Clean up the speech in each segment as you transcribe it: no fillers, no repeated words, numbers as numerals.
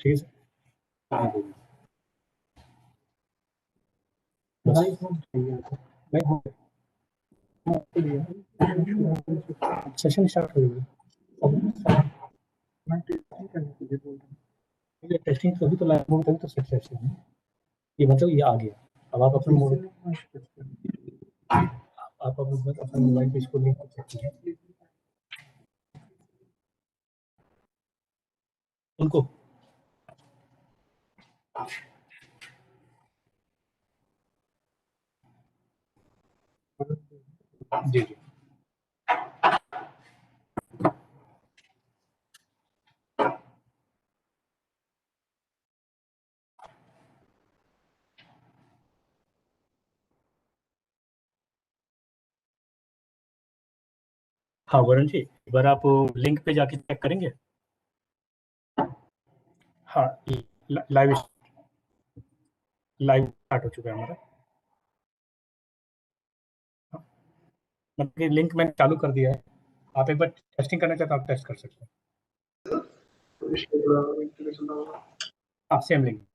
ठीक है session start हो गया। टेस्टिंग कभी तो लाइव तभी तो सेशन है ये, मतलब ये आ गया। अब आप अपने आप अपने मोबाइल पे इसको लिंक कर सकते हैं उनको। जी जी हाँ वरुण जी, एक बार आप लिंक पे जाके चेक करेंगे। हाँ लाइव स्टार्ट हो चुका है हमारा। मतलब कि लिंक मैंने चालू कर दिया है, आप एक बार टेस्टिंग करना चाहते तो आप टेस्ट कर सकते हैं। हाँ सेम लिंक।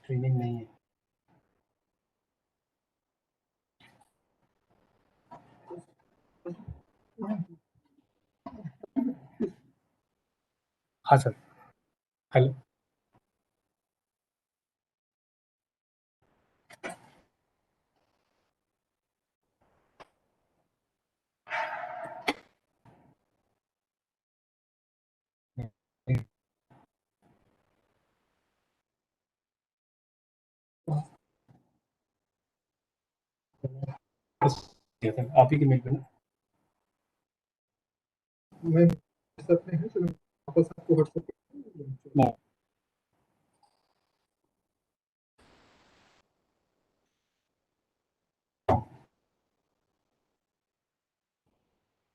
ट्रेनिंग नहीं है। हाँ सर। हेलो आप ही की मेल पे ना मैं सकते हैं, चलो वापस आपको व्हाट्सएप ना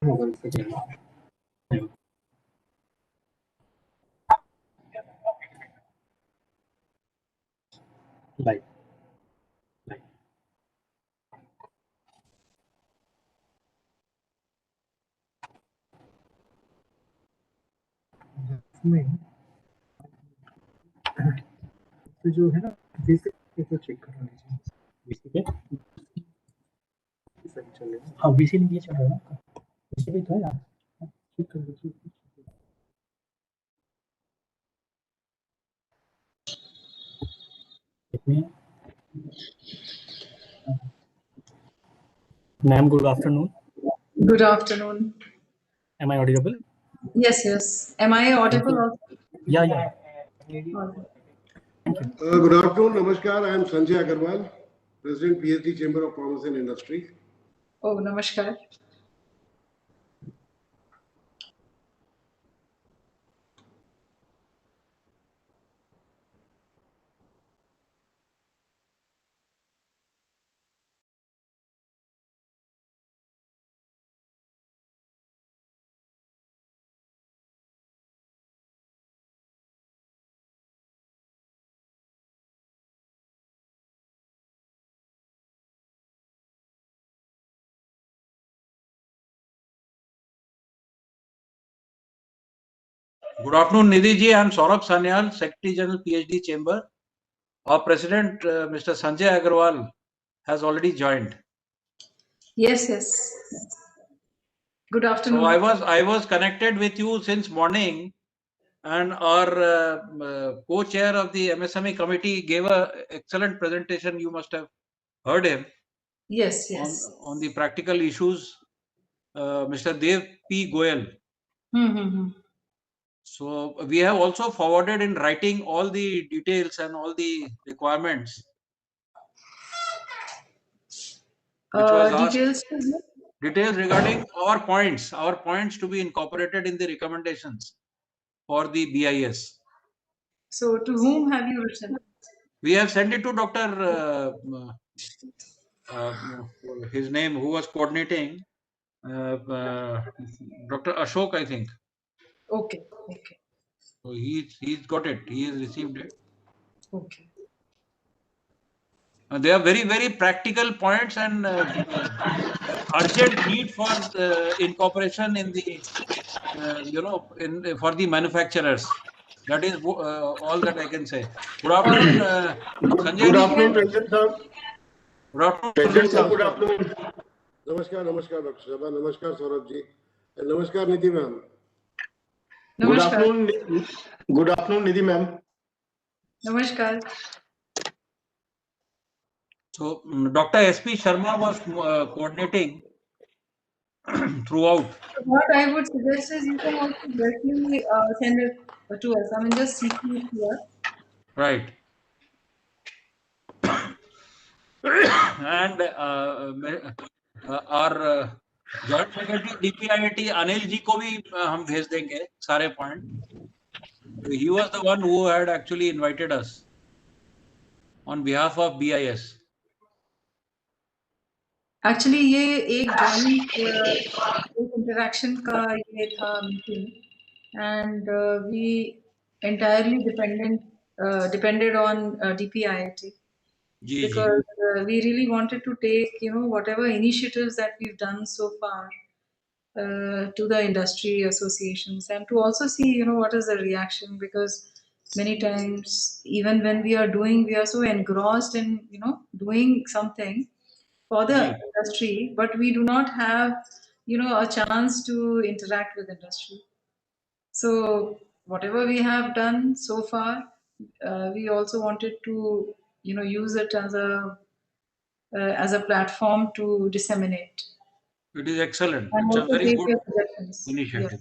मोबाइल से लाइव नहीं तो जो है ना बेसिक को चेक करना लीजिए। बेसिक है सही चल रहा है। हाँ बेसिक ये चल रहा है ना आपका, बेसिक भी तो है यार, चेक कर लीजिए। कितने ma'am, good afternoon. Good afternoon. Am I audible? Yes, yes. Am I audible also? Yeah. All right. Thank you. Good afternoon, Namaskar. I am Sanjay Agarwal, President, PhD Chamber of Commerce and Industry. Oh, namaskar. Good afternoon, Nidhi ji. I am Saurabh Sanyal, Secretary General, PhD Chamber. Our President, Mr. Sanjay Agarwal, has already joined. Yes, yes. Good afternoon. So I was connected with you since morning, and our co-chair of the MSME committee gave a excellent presentation. You must have heard him. Yes, yes. On the practical issues, Mr. Dev P. Goyal. So we have also forwarded in writing all the details and all the requirements which was asked. Details regarding our points to be incorporated in the recommendations for the BIS. So to whom have you written? We have sent it to Dr. His name, who was coordinating, Dr. Ashok, I think. Okay. Okay. So he's got it. He has received it. Okay. They are very, very practical points and urgent need for incorporation in the for the manufacturers. That is all that I can say. Good afternoon, Sanjay Good ji. afternoon, President sir. Good afternoon, President sir, Sanjay good ji. afternoon. Namaskar, namaskar, Dr. Sabha. Namaskar, Saurabh ji. And namaskar, Nidhi ma'am. Good Namaskar. afternoon, good afternoon, Nidhi ma'am. Namaskar. So, Dr. S.P. Sharma was coordinating throughout. What I would suggest is you can also directly send it to us. I mean, just CC it here. Right. And our joint secretary DPIIT Anil ji को भी हम भेज देंगे सारे point. He was the one who had actually invited us on behalf of BIS. Actually, ये एक joint interaction का ये था meeting, and we entirely depended on DPIIT. Ji. Because we really wanted to take whatever initiatives that we've done so far to the industry associations, and to also see what is the reaction, because many times even when we are so engrossed in doing something for the ji. industry, but we do not have a chance to interact with industry. So whatever we have done so far, we also wanted to use it as a platform to disseminate It is excellent. and It's a also very take good your suggestions. Yeah. initiative.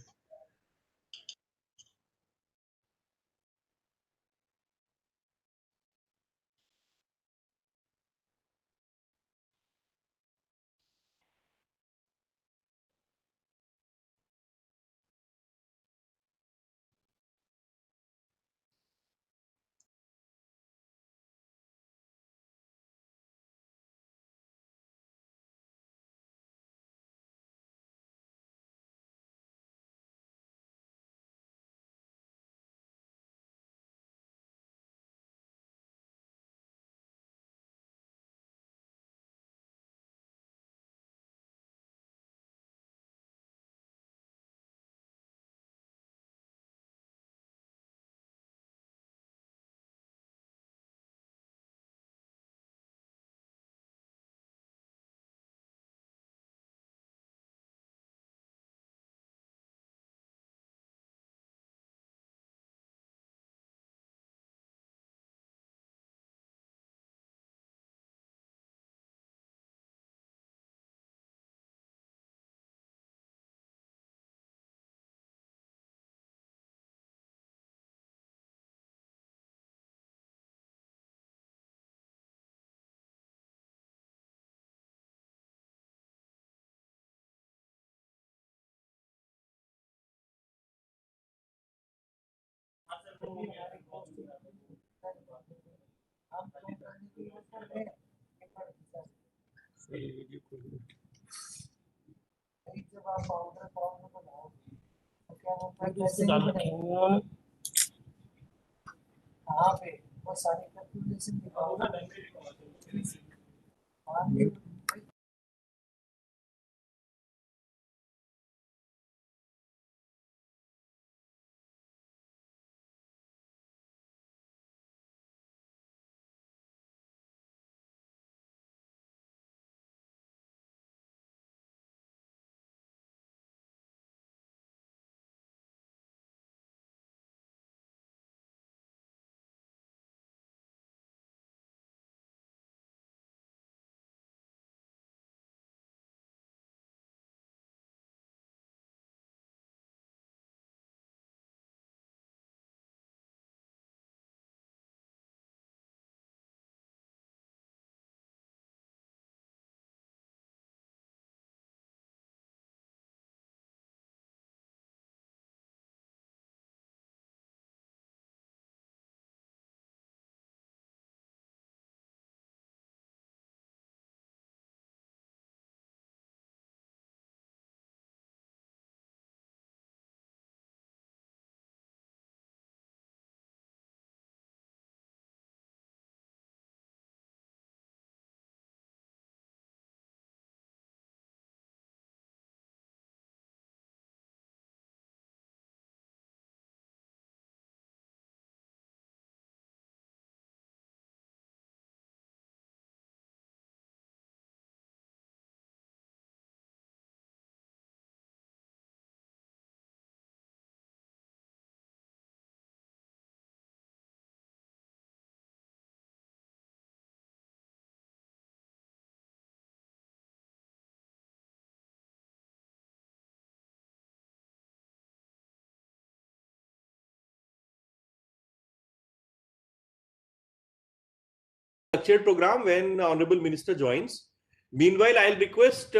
structured program when Honorable Minister joins. Meanwhile, I'll request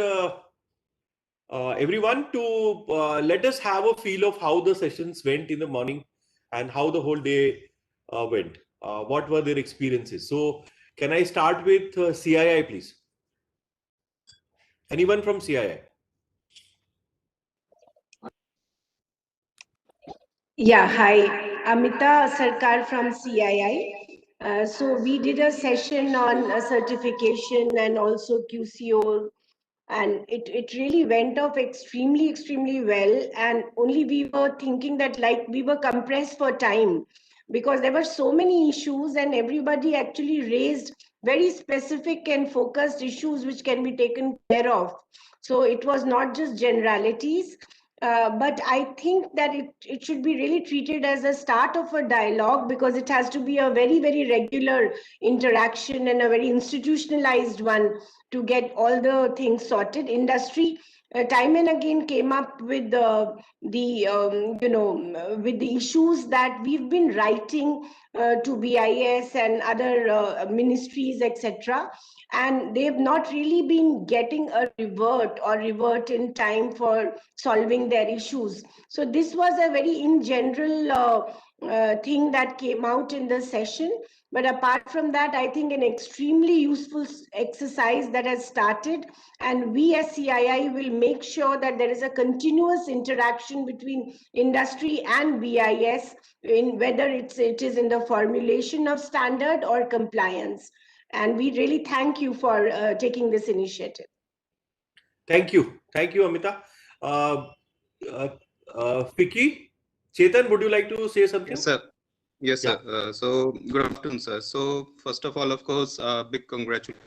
everyone to let us have a feel of how the sessions went in the morning and how the whole day went. What were their experiences? So can I start with CII, please? Anyone from CII? Yeah, hi. Amita Sarkar from CII. So we did a session on certification and also QCO, and it really went off extremely well. And only we were thinking that like we were compressed for time because there were so many issues and everybody actually raised very specific and focused issues which can be taken care of. So it was not just generalities. But I think that it should be really treated as a start of a dialogue because it has to be a very regular interaction and a very institutionalized one to get all the things sorted. Industry time and again came up with with the issues that we've been writing to BIS and other ministries, etc. And they've not really been getting a revert in time for solving their issues. So this was a very in general thing that came out in the session. But apart from that, I think an extremely useful exercise that has started, and we as CII will make sure that there is a continuous interaction between industry and BIS in whether it is in the formulation of standard or compliance. And we really thank you for taking this initiative. Thank you, Amita. Vicky, Chetan, would you like to say something? Yes, sir. Yes, Yeah. sir. So good afternoon, sir. So first of all, of course, big congratulations.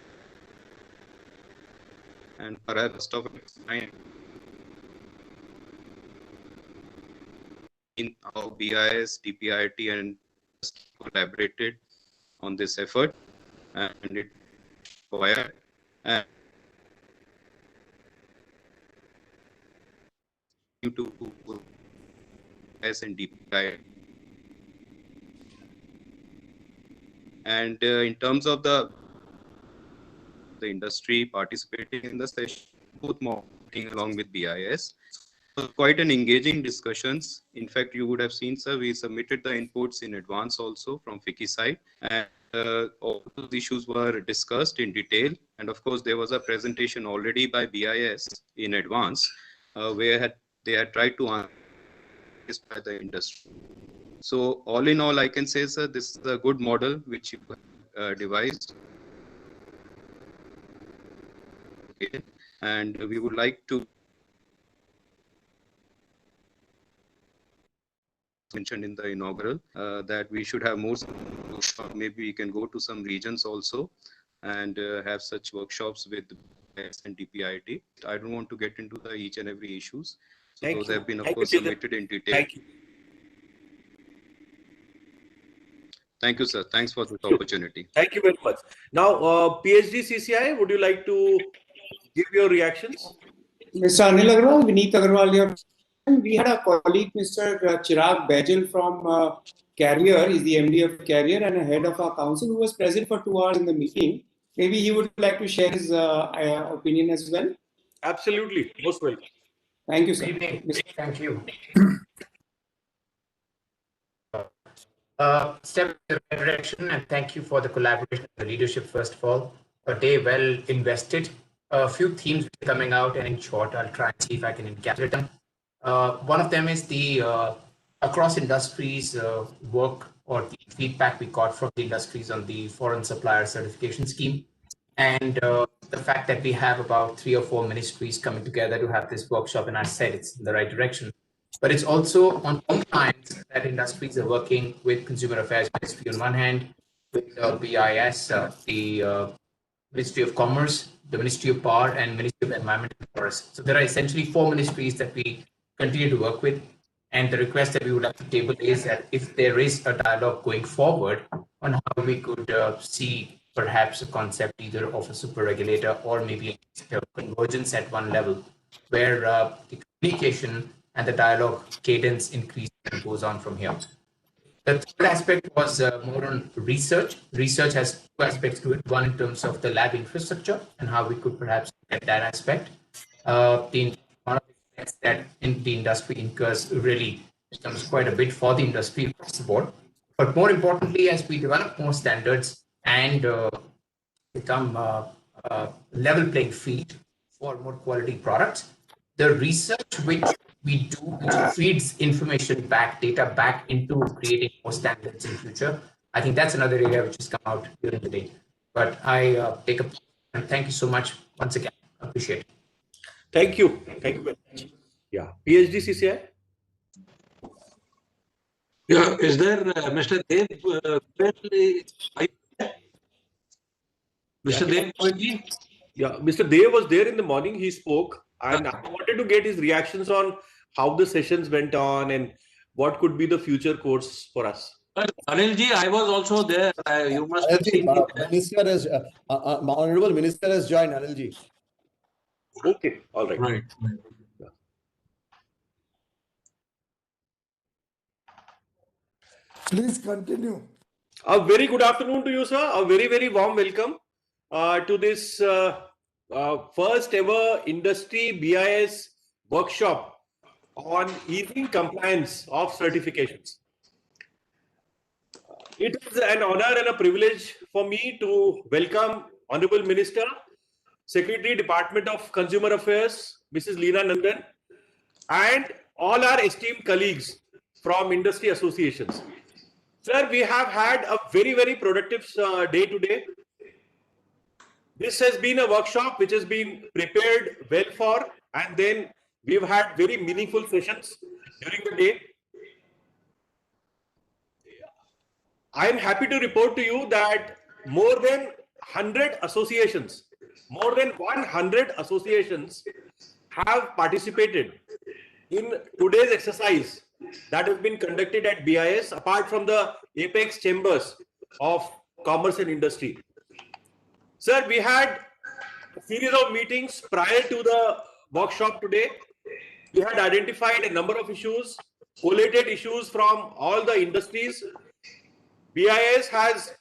And perhaps first of all, in how BIS, DPIIT, and collaborated on this effort, and it required and to BIS and DPIIT. And in terms of the industry participating in the session, both marketing along with BIS. So quite an engaging discussions. In fact, you would have seen, sir, we submitted the inputs in advance also from FICCI side, and all those issues were discussed in detail. And of course, there was a presentation already by BIS in advance, where they had tried to answer this by the industry. So all in all, I can say, sir, this is a good model which you devised. And we would like to mention in the inaugural that we should have more workshops. Maybe we can go to some regions also and have such workshops with BIS and DPIIT. I don't want to get into the each and every issues. So those have been, of course, submitted in detail. Thank you. Thank you, sir. Thanks for this opportunity. Thank you very much. Now, PhD CCI, would you like to give your reactions? Mr. Anil Agarwal, Vineet Agarwal here. We had a colleague, Mr. Chirag Bajal from Carrier. He's the MD of Carrier and a head of our council who was present for 2 hours in the meeting. Maybe he would like to share his opinion as well. Absolutely. Most welcome. Thank you, sir. Good evening. Thank you. Step in the right direction, and thank you for the collaboration and the leadership, first of all. A day well invested. A few themes coming out, and in short, I'll try and see if I can encapsulate them. One of them is the across industries work or the feedback we got from the industries on the foreign supplier certification scheme, and the fact that we have about 3 or 4 ministries coming together to have this workshop, and I said it's in the right direction. But it's also on lines that industries are working with Consumer Affairs Ministry on one hand, with BIS, the Ministry of Commerce, the Ministry of Power, and Ministry of Environment and Forest. So there are essentially 4 ministries that we continue to work with. And the request that we would like to table is that if there is a dialogue going forward on how we could see perhaps a concept either of a super regulator or maybe a convergence at one level, where the communication and the dialogue cadence increases and goes on from here. The third aspect was more on research. Research has two aspects to it. One in terms of the lab infrastructure and how we could perhaps get that aspect. One of the effects that in the industry incurs really becomes quite a bit for the industry across the board. But more importantly, as we develop more standards and become level playing field for more quality products, the research which we do, which feeds information back, data back into creating more standards in future, I think that's another area which has come out during the day. But I take a and thank you so much once again. Appreciate it. Thank you. Thank you very much. Yeah. PhD CCI? Yeah, is there Mr. Dev? Mr. Dev Goyalji? Yeah, Mr. Dev was there in the morning. He spoke, and I wanted to get his reactions on how the sessions went on and what could be the future course for us. Anilji, I was also there. You must have seen me there. Minister has, Honorable Minister has joined, Anilji. Okay, all right. Right. Please continue. A very good afternoon to you, sir. A very, very warm welcome to this first ever industry BIS workshop on easing compliance of certifications. It is an honor and a privilege for me to welcome Honorable Minister, Secretary, Department of Consumer Affairs, Mrs. Leena Nandan, and all our esteemed colleagues from industry associations. Sir, we have had a very, very productive day today. This has been a workshop which has been prepared well for, and then we've had very meaningful sessions during the day. I am happy to report to you that more than 100 associations, have participated in today's exercise that has been conducted at BIS, apart from the apex chambers of commerce and industry. Sir, we had a series of meetings prior to the workshop today. We had identified a number of issues, collated issues from all the industries. BIS has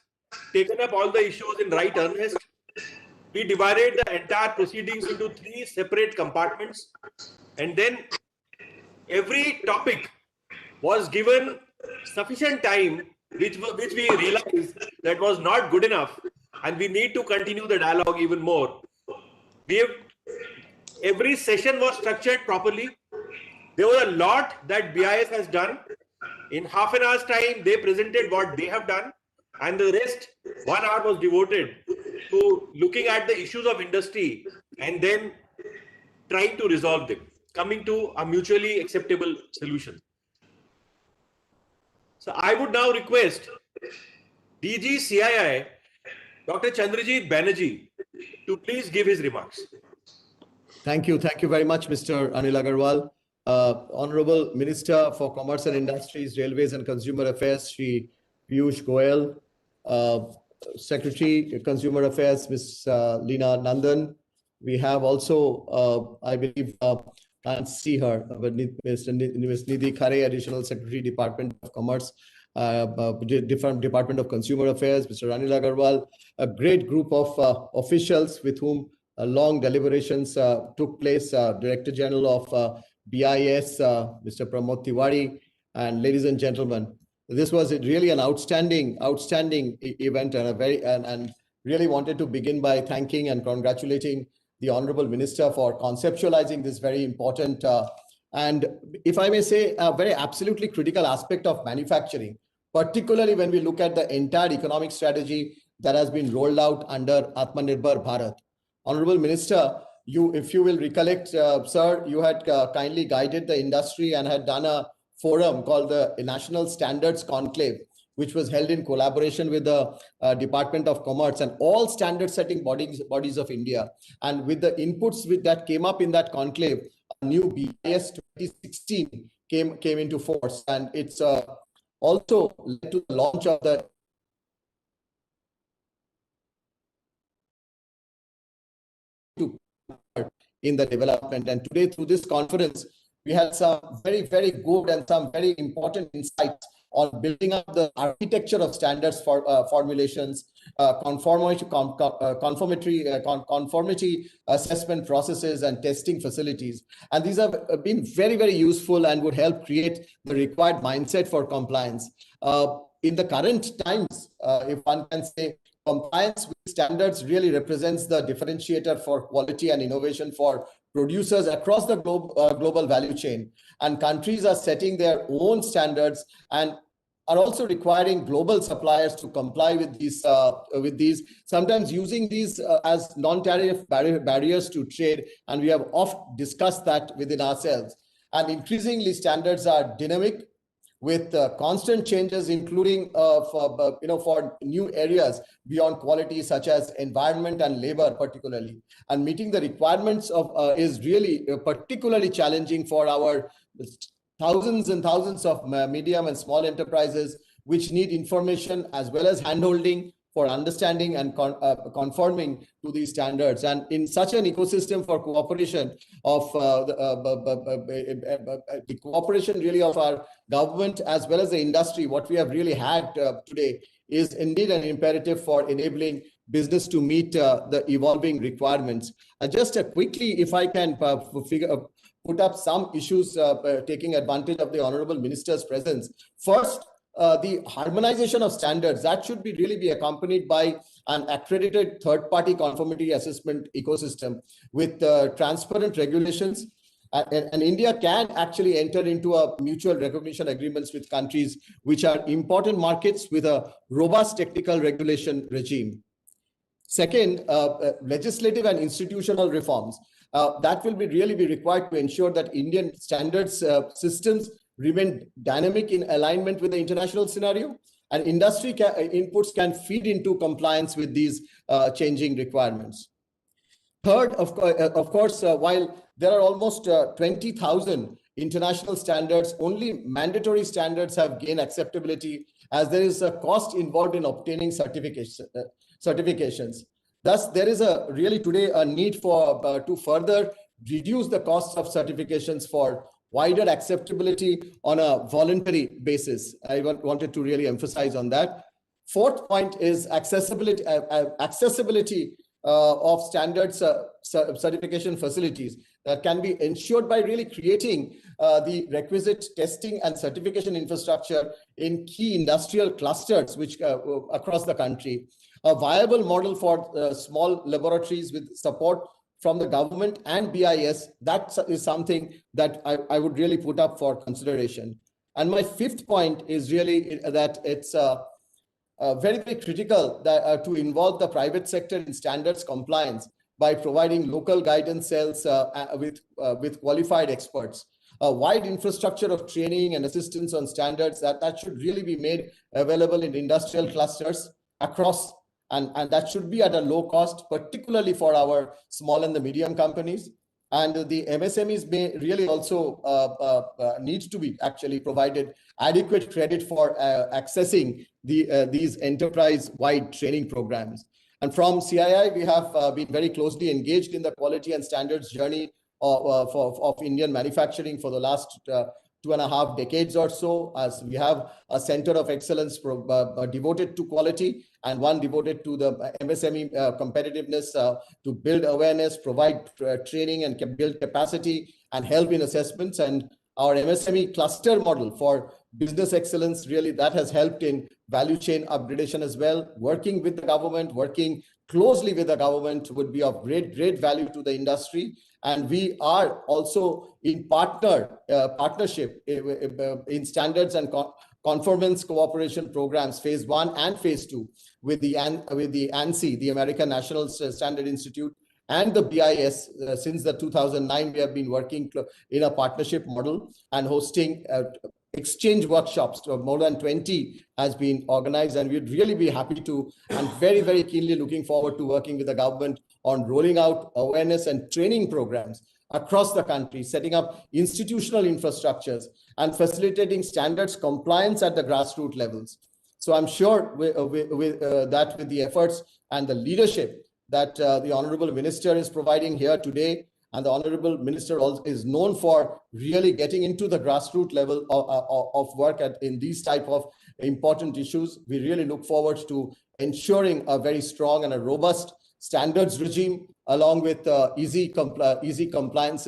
taken up all the issues in right earnest. We divided the entire proceedings into 3 separate compartments, and then every topic was given sufficient time, which we realized that was not good enough, and we need to continue the dialogue even more. Every session was structured properly. There was a lot that BIS has done. In half an hour's time, they presented what they have done, and the rest 1 hour was devoted to looking at the issues of industry and then trying to resolve them, coming to a mutually acceptable solution. So I would now request DG CII, Dr. Chandrajit Banerjee, to please give his remarks. Thank you. Thank you very much, Mr. Anil Agarwal. Honorable Minister for Commerce and Industries, Railways and Consumer Affairs, Shri Piyush Goyal, Secretary Consumer Affairs, Ms. Leena Nandan. We have also, I believe, can't see her, but Ms. Nidhi Khare, Additional Secretary, Department of Commerce, different Department of Consumer Affairs, Mr. Anil Agarwal, a great group of officials with whom long deliberations took place, Director General of BIS, Mr. Pramod Tiwari, and ladies and gentlemen, this was really an outstanding event, and really wanted to begin by thanking and congratulating the Honorable Minister for conceptualizing this very important and, if I may say, a very absolutely critical aspect of manufacturing, particularly when we look at the entire economic strategy that has been rolled out under Atmanirbhar Bharat. Honorable Minister, if you will recollect, sir, you had kindly guided the industry and had done a forum called the National Standards Conclave, which was held in collaboration with the Department of Commerce and all standard setting bodies of India. And with the inputs that came up in that conclave, a new BIS 2016 came into force, and it's also led to the launch of the in the development. And today, through this conference, we had some very, very good and some very important insights on building up the architecture of standards for formulations, conformity assessment processes, and testing facilities. And these have been very, very useful and would help create the required mindset for compliance. In the current times, if one can say, compliance with standards really represents the differentiator for quality and innovation for producers across the global value chain. And countries are setting their own standards and are also requiring global suppliers to comply with these, sometimes using these as non-tariff barriers to trade. And we have oft discussed that within ourselves. And increasingly, standards are dynamic, with constant changes, including for new areas beyond quality, such as environment and labor particularly. And meeting the requirements of is really particularly challenging for our thousands and thousands of medium and small enterprises, which need information as well as handholding for understanding and conforming to these standards. And in such an ecosystem for cooperation of the cooperation really of our government as well as the industry, what we have really had today is indeed an imperative for enabling business to meet the evolving requirements. Just quickly, if I can put up some issues taking advantage of the Honorable Minister's presence. First, the harmonization of standards, that should really be accompanied by an accredited third-party conformity assessment ecosystem with transparent regulations. And India can actually enter into a mutual recognition agreements with countries which are important markets with a robust technical regulation regime. Second, legislative and institutional reforms. That will really be required to ensure that Indian standards systems remain dynamic in alignment with the international scenario, and industry inputs can feed into compliance with these changing requirements. Third, of course, while there are almost 20,000 international standards, only mandatory standards have gained acceptability, as there is a cost involved in obtaining certifications. Thus, there is really today a need for to further reduce the costs of certifications for wider acceptability on a voluntary basis. I wanted to really emphasize on that. Fourth point is accessibility of standards certification facilities that can be ensured by really creating the requisite testing and certification infrastructure in key industrial clusters which across the country. A viable model for small laboratories with support from the government and BIS, that is something that I would really put up for consideration. And my fifth point is really that it's very, very critical that, to involve the private sector in standards compliance by providing local guidance cells with qualified experts. A wide infrastructure of training and assistance on standards that should really be made available in industrial clusters across, and that should be at a low cost, particularly for our small and the medium companies. And the MSMEs may really also needs to be actually provided adequate credit for accessing these enterprise-wide training programs. And from CII, we have been very closely engaged in the quality and standards journey of Indian manufacturing for the last 2.5 decades or so, as we have a center of excellence devoted to quality and one devoted to the MSME competitiveness to build awareness, provide training and build capacity and help in assessments. And our MSME cluster model for business excellence, really that has helped in value chain upgradation as well. Working with the government, working closely with the government would be of great value to the industry. And we are also in partnership in standards and conformance cooperation programs, phase 1 and phase 2, with the ANSI, the American National Standard Institute, and the BIS. Since the 2009, we have been working in a partnership model and hosting exchange workshops. More than 20 has been organized, and we'd really be happy to and very keenly looking forward to working with the government on rolling out awareness and training programs across the country, setting up institutional infrastructures and facilitating standards compliance at the grassroots levels. So I'm sure with the efforts and the leadership that the Honorable Minister is providing here today, And the Honorable Minister also is known for really getting into the grassroots level of work in these type of important issues. We really look forward to ensuring a very strong and a robust standards regime, along with easy compliance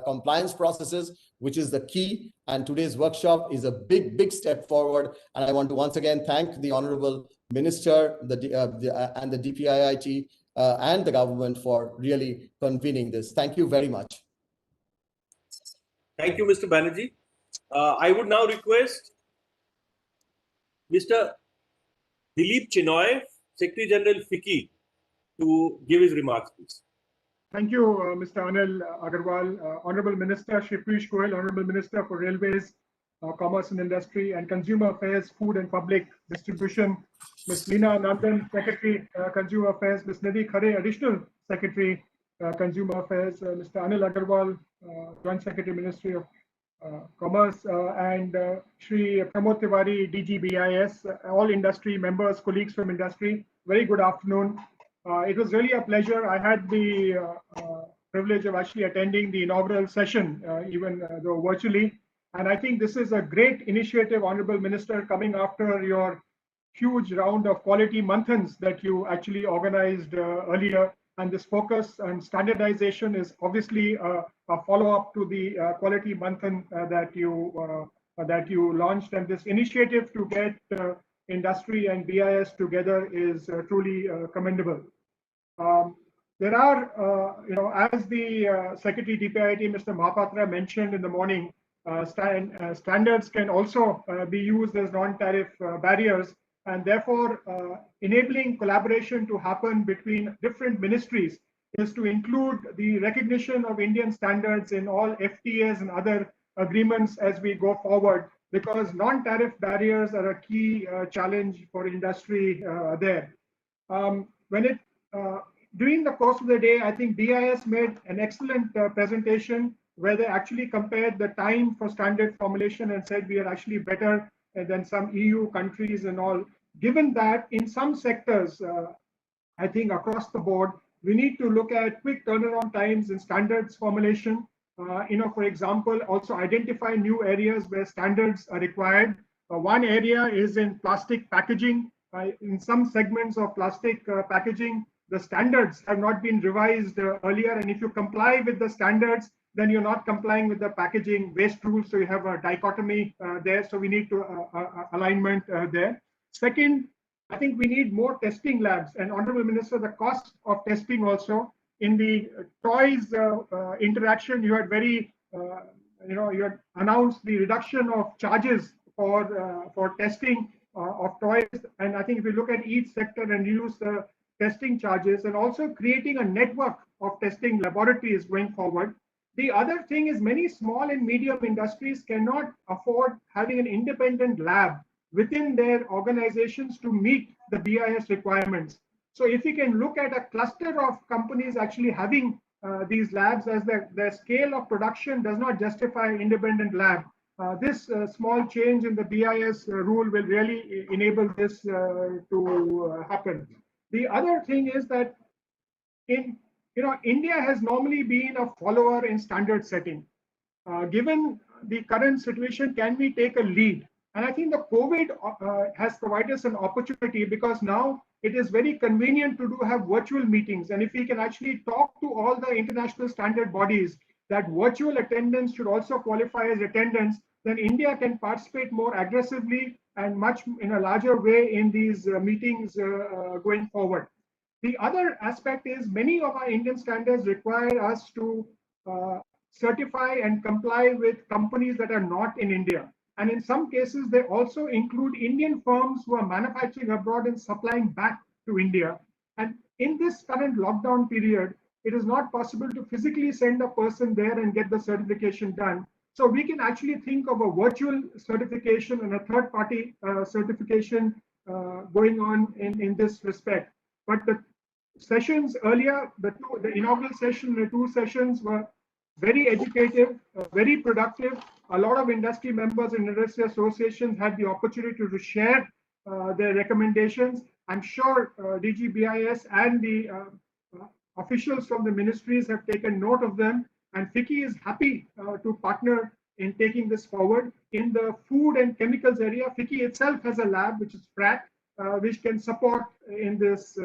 compliance processes, which is the key. And today's workshop is a big step forward. And I want to once again thank the Honorable Minister and the DPIIT and the government for really convening this. Thank you very much. Thank you, Mr. Banerjee. I would now request Mr. Dilip Chinoy, Secretary General FICCI, to give his remarks, please. Thank you, Mr. Anil Agarwal. Honorable Minister Shri Piyush Goyal, Honorable Minister for Railways, Commerce and Industry, and Consumer Affairs, Food and Public Distribution, Ms. Leena Nandan, Secretary, Consumer Affairs, Ms. Nidhi Khare, Additional Secretary, Consumer Affairs, Mr. Anil Agarwal, Joint Secretary, Ministry of Commerce, and Shri Pramod Tiwari, DG BIS, all industry members, colleagues from industry. Very good afternoon. It was really a pleasure. I had the privilege of actually attending the inaugural session, even though virtually. And I think this is a great initiative, Honorable Minister, coming after your huge round of quality monthans that you actually organized earlier. And this focus on standardization is obviously a follow-up to the quality manthan that you launched. And this initiative to get industry and BIS together is truly commendable. There are, as the Secretary DPIIT, Mr. Mahapatra, mentioned in the morning, standards can also be used as non-tariff barriers, and therefore enabling collaboration to happen between different ministries is to include the recognition of Indian standards in all FTAs and other agreements as we go forward, because non-tariff barriers are a key challenge for industry there. During the course of the day, I think BIS made an excellent presentation where they actually compared the time for standard formulation and said we are actually better than some EU countries and all. Given that in some sectors, I think across the board, we need to look at quick turnaround times in standards formulation. For example, also identify new areas where standards are required. One area is in plastic packaging. In some segments of plastic packaging, the standards have not been revised earlier. And if you comply with the standards, then you're not complying with the packaging waste rules. So you have a dichotomy there. So we need to alignment there. Second, I think we need more testing labs. And Honorable Minister, the cost of testing also in the toys interaction, you had very, you had announced the reduction of charges for testing of toys. And I think if we look at each sector and use the testing charges, and also creating a network of testing laboratories going forward. The other thing is many small and medium industries cannot afford having an independent lab within their organizations to meet the BIS requirements. So if we can look at a cluster of companies actually having these labs, as their scale of production does not justify independent lab, this small change in the BIS rule will really enable this to happen. The other thing is that India has normally been a follower in standard setting. Given the current situation, can we take a lead? And I think the COVID has provided us an opportunity, because now it is very convenient to have virtual meetings. And if we can actually talk to all the international standard bodies that virtual attendance should also qualify as attendance, then India can participate more aggressively and much in a larger way in these meetings going forward. The other aspect is many of our Indian standards require us to certify and comply with companies that are not in India. And in some cases, they also include Indian firms who are manufacturing abroad and supplying back to India. And in this current lockdown period, it is not possible to physically send a person there and get the certification done. So we can actually think of a virtual certification and a third-party certification going on in this respect. But the sessions earlier, the inaugural session, the two sessions were very educative, very productive. A lot of industry members and industry associations had the opportunity to share their recommendations. I'm sure DG BIS and the Officials from the ministries have taken note of them, and FICCI is happy to partner in taking this forward. In the food and chemicals area, FICCI itself has a lab, which is FRAC, which can support in this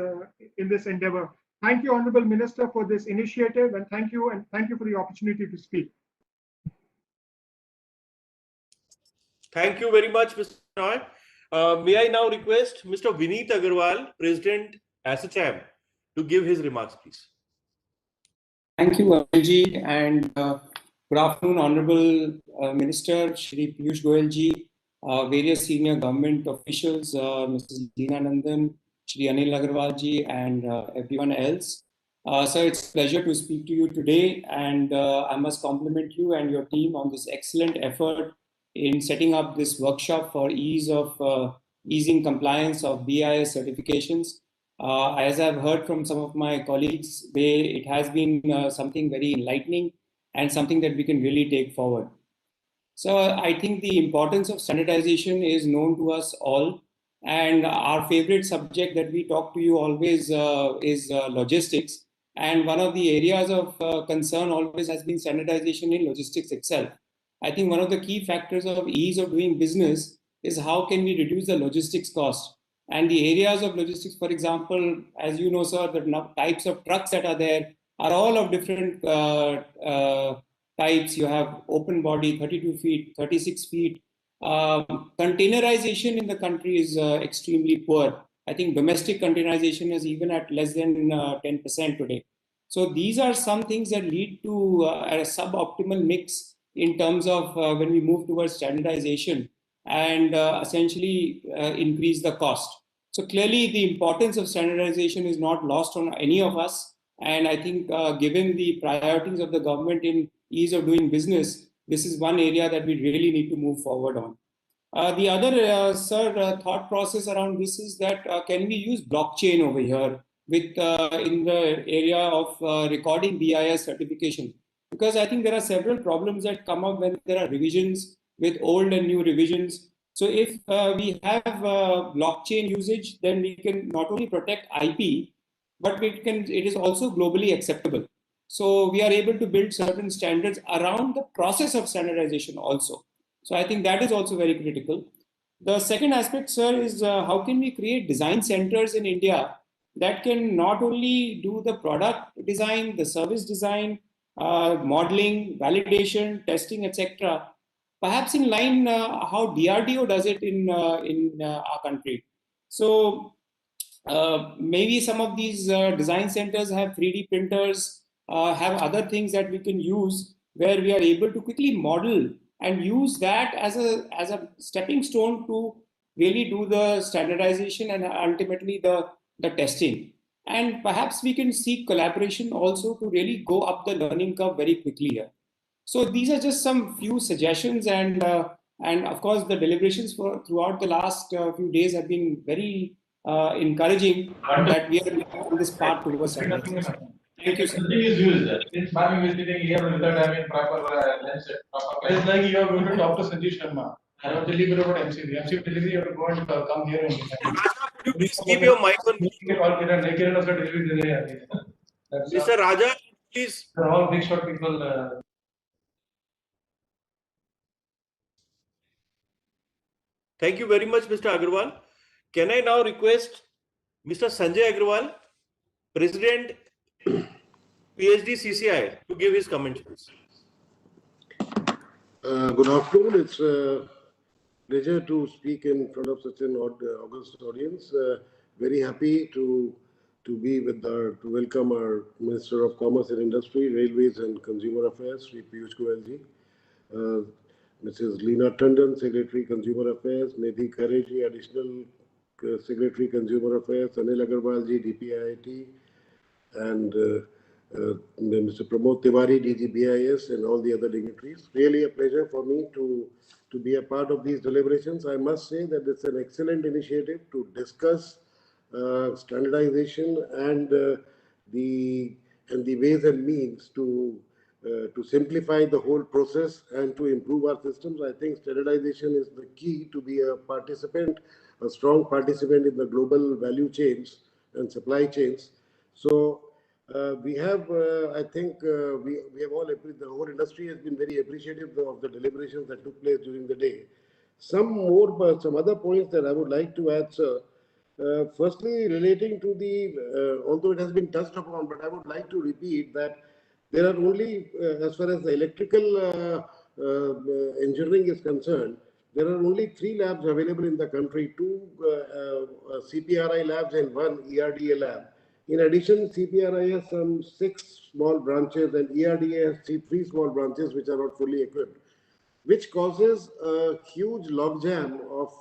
endeavor. Thank you, Honorable Minister, for this initiative, and thank you for the opportunity to speak. Thank you very much, Mr. Noy. May I now request Mr. Vineet Agarwal, President ASSOCHAM, to give his remarks, please. Thank you, Anilji, and good afternoon, Honorable Minister Shri Piyush Goyal ji, various senior government officials, Mrs. Leena Nandan, Shri Anil Agarwal ji, and everyone else. Sir, it's a pleasure to speak to you today, and I must compliment you and your team on this excellent effort in setting up this workshop for easing compliance of BIS certifications. As I've heard from some of my colleagues, it has been something very enlightening and something that we can really take forward. So I think the importance of standardization is known to us all. And our favorite subject that we talk to you always is logistics. And one of the areas of concern always has been standardization in logistics itself. I think one of the key factors of ease of doing business is how can we reduce the logistics cost. And the areas of logistics, for example, as you know, sir, the types of trucks that are there are all of different types. You have open body, 32 feet, 36 feet. Containerization in the country is extremely poor. I think domestic containerization is even at less than 10% today. So these are some things that lead to a suboptimal mix in terms of when we move towards standardization and essentially increase the cost. So clearly the importance of standardization is not lost on any of us. And I think given the priorities of the government in ease of doing business, this is one area that we really need to move forward on. The other, thought process around this is that can we use blockchain over here with in the area of recording BIS certification? Because I think there are several problems that come up when there are revisions with old and new revisions. So if we have blockchain usage, then we can not only protect IP, but it is also globally acceptable. So we are able to build certain standards around the process of standardization also. So I think that is also very critical. The second aspect, sir, is how can we create design centers in India that can not only do the product design, the service design, modeling, validation, testing, etc. Perhaps in line how DRDO does it in our country. So maybe some of these design centers have 3D printers, have other things that we can use where we are able to quickly model and use that as a stepping stone to really do the standardization and ultimately the testing. And perhaps we can seek collaboration also to really go up the learning curve very quickly here. So these are just some few suggestions, and of course the deliberations throughout the last few days have been very encouraging that we are on this path towards standardization. Thank you, sir. Is used. Since mapping is sitting here without having proper lens, it's like you are going to talk to Sanjeev Sharma. I have to tell you about MCV. MCV delivery, you have to go and come here and Could you please keep your mic on? Mr. Raja, please. They're all big shot people. Thank you very much, Mr. Agarwal. Can I now request Mr. Sanjay Agarwal, President PhD CCI, to give his comments, please. Good afternoon. It's a pleasure to speak in front of such an august audience. Very happy to welcome our Minister of Commerce and Industry, Railways and Consumer Affairs, Shri Piyush Goyal ji, Mrs. Leena Tandon, Secretary Consumer Affairs, Nidhi Khare ji, Additional Secretary Consumer Affairs, Anil Agarwal ji, DPIIT, and Mr. Pramod Tiwari, DG BIS, and all the other dignitaries. Really a pleasure for me to be a part of these deliberations. I must say that it's an excellent initiative to discuss standardization and the ways and means to simplify the whole process and to improve our systems. I think standardization is the key to be a participant, a strong participant in the global value chains and supply chains. So We have, I think, we have all, the whole industry has been very appreciative of the deliberations that took place during the day. Some other points that I would like to add, sir. Firstly, relating to the, although it has been touched upon, but I would like to repeat that there are only, as far as the electrical engineering is concerned, there are only 3 labs available in the country, 2 CPRI labs and 1 ERDA lab. In addition, CPRI has some 6 small branches and ERDA has 3 small branches which are not fully equipped, which causes a huge logjam of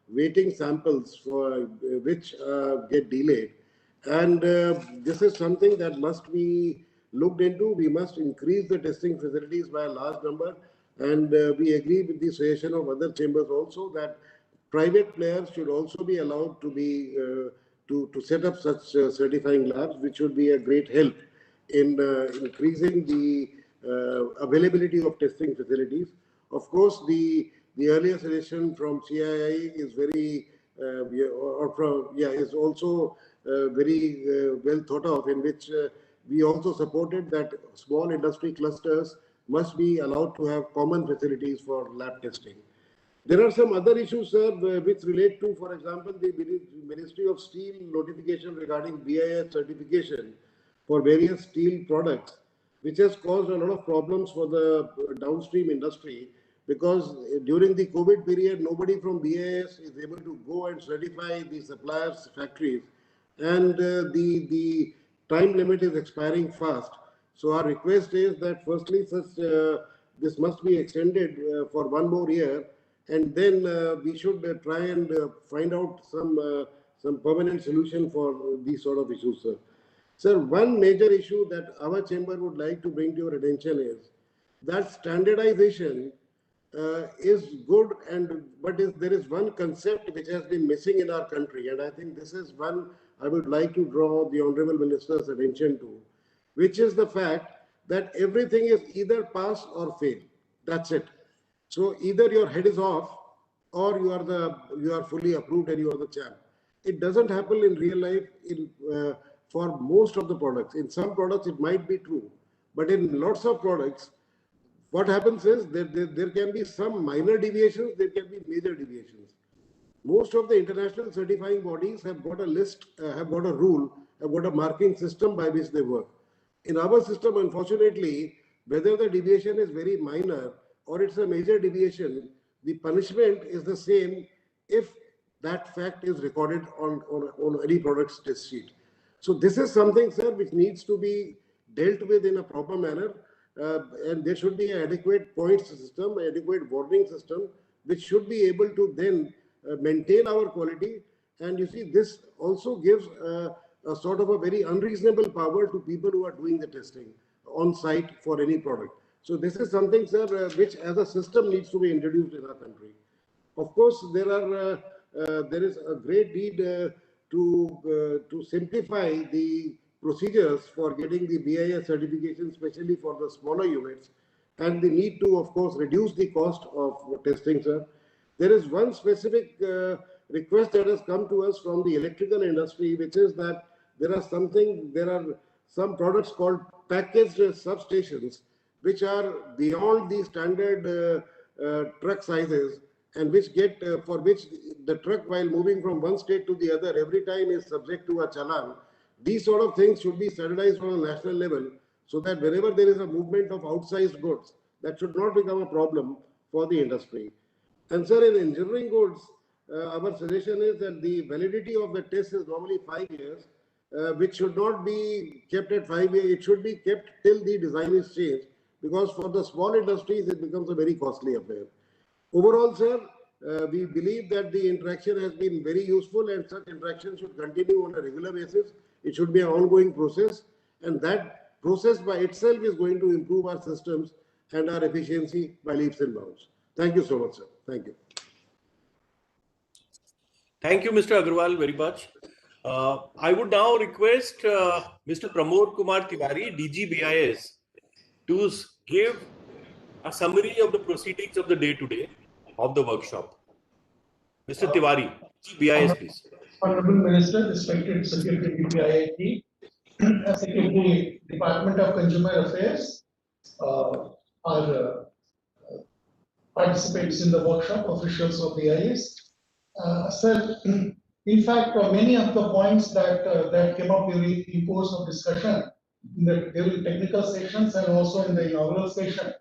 waiting samples for which get delayed. And this is something that must be looked into. We must increase the testing facilities by a large number. And we agree with the suggestion of other chambers also that private players should also be allowed to be to set up such certifying labs, which would be a great help in increasing the availability of testing facilities. Of course, the earlier suggestion from CII is very is also very well thought of, in which we also supported that small industry clusters must be allowed to have common facilities for lab testing. There are some other issues, sir, which relate to, for example, the Ministry of Steel notification regarding BIS certification for various steel products, which has caused a lot of problems for the downstream industry, because during the COVID period, nobody from BIS is able to go and certify the suppliers' factories, and the time limit is expiring fast. So our request is that firstly, this must be extended for 1 more year, and then we should try and find out some permanent solution for these sort of issues, sir. Sir, one major issue that our chamber would like to bring to your attention is that standardization is good, but there is one concept which has been missing in our country, and I think this is one I would like to draw the Honorable Minister's attention to, which is the fact that everything is either pass or fail. That's it. So either your head is off, or you are fully approved and you are the champ. It doesn't happen in real life for most of the products. In some products it might be true, but in lots of products, what happens is there can be some minor deviations, there can be major deviations. Most of the international certifying bodies have got a list, have got a rule, have got a marking system by which they work. In our system, unfortunately, whether the deviation is very minor or it's a major deviation, the punishment is the same if that fact is recorded on any product's test sheet. So this is something, sir, which needs to be dealt with in a proper manner, and there should be an adequate points system, adequate warning system, which should be able to then maintain our quality. And you see, this also gives a sort of a very unreasonable power to people who are doing the testing on site for any product. So this is something, sir, which as a system needs to be introduced in our country. Of course, there is a great need to simplify the procedures for getting the BIS certification, especially for the smaller units, and the need to, of course, reduce the cost of testing, sir. There is one specific request that has come to us from the electrical industry, which is that there are some products called packaged substations, which are beyond the standard truck sizes, and which for which the truck, while moving from one state to the other, every time is subject to a challan. These sort of things should be standardized on a national level, so that whenever there is a movement of outsized goods, that should not become a problem for the industry. And sir, in engineering goods, our suggestion is that the validity of the test is normally 5 years, which should not be kept at 5 years. It should be kept till the design is changed, because for the small industries, it becomes a very costly affair. Overall, sir, we believe that the interaction has been very useful, and such interaction should continue on a regular basis. It should be an ongoing process, and that process by itself is going to improve our systems and our efficiency by leaps and bounds. Thank you so much, sir. Thank you. Thank you, Mr. Agarwal, very much. I would now request Mr. Pramod Kumar Tiwari, DG BIS, to give a summary of the proceedings of the day today of the workshop. Mr. Tiwari, DG BIS, please. Honorable Minister, respected Secretary BIS, Secretary, Department of Consumer Affairs, our participants in the workshop, officials of BIS. Sir, in fact, many of the points that came up during the course of discussion during technical sessions and also in the inaugural session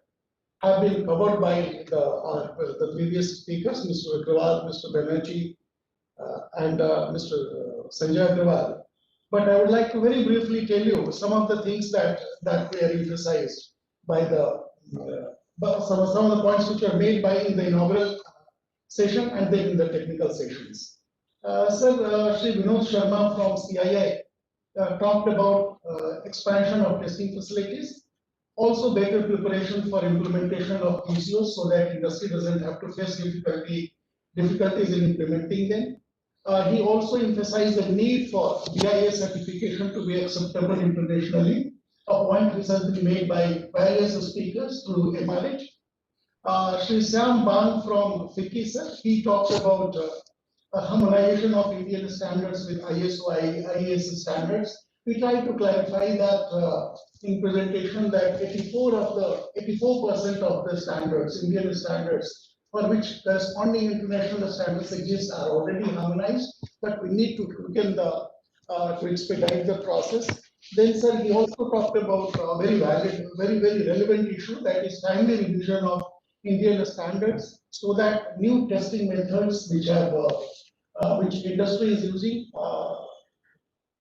have been covered by the previous speakers, Mr. Agrawal, Mr. Banerjee, and Mr. Sanjay Agrawal. But I would like to very briefly tell you some of the things that were emphasized by some of the points which were made by in the inaugural session and then in the technical sessions. Sir, Shri Vinod Sharma from CII talked about expansion of testing facilities, also better preparation for implementation of QCOs so that industry doesn't have to face difficulties in implementing them. He also emphasized the need for BIS certification to be acceptable internationally, a point which has been made by various speakers through MRH. Shri Sam Ban from FICCI, sir, he talked about harmonization of Indian standards with ISO, IES standards. We tried to clarify that in presentation that 84% of the standards, Indian standards, for which corresponding international standards exist are already harmonized, but we need to quicken to expedite the process. Then, sir, he also talked about a very valid, very relevant issue, that is timely revision of Indian standards, so that new testing methods which industry is using,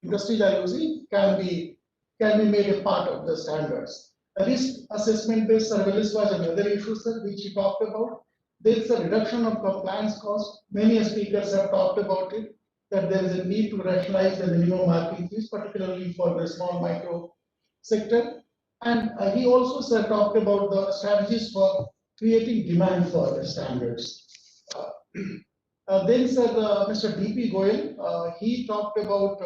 industries are using, can be made a part of the standards. A risk assessment based surveillance was another issue, sir, which he talked about. There is a reduction of compliance cost. Many speakers have talked about it, that there is a need to rationalize the minimum marking fees, particularly for the small micro sector. And he also, sir, talked about the strategies for creating demand for the standards. Then, sir, Mr. D.P. Goyal, he talked about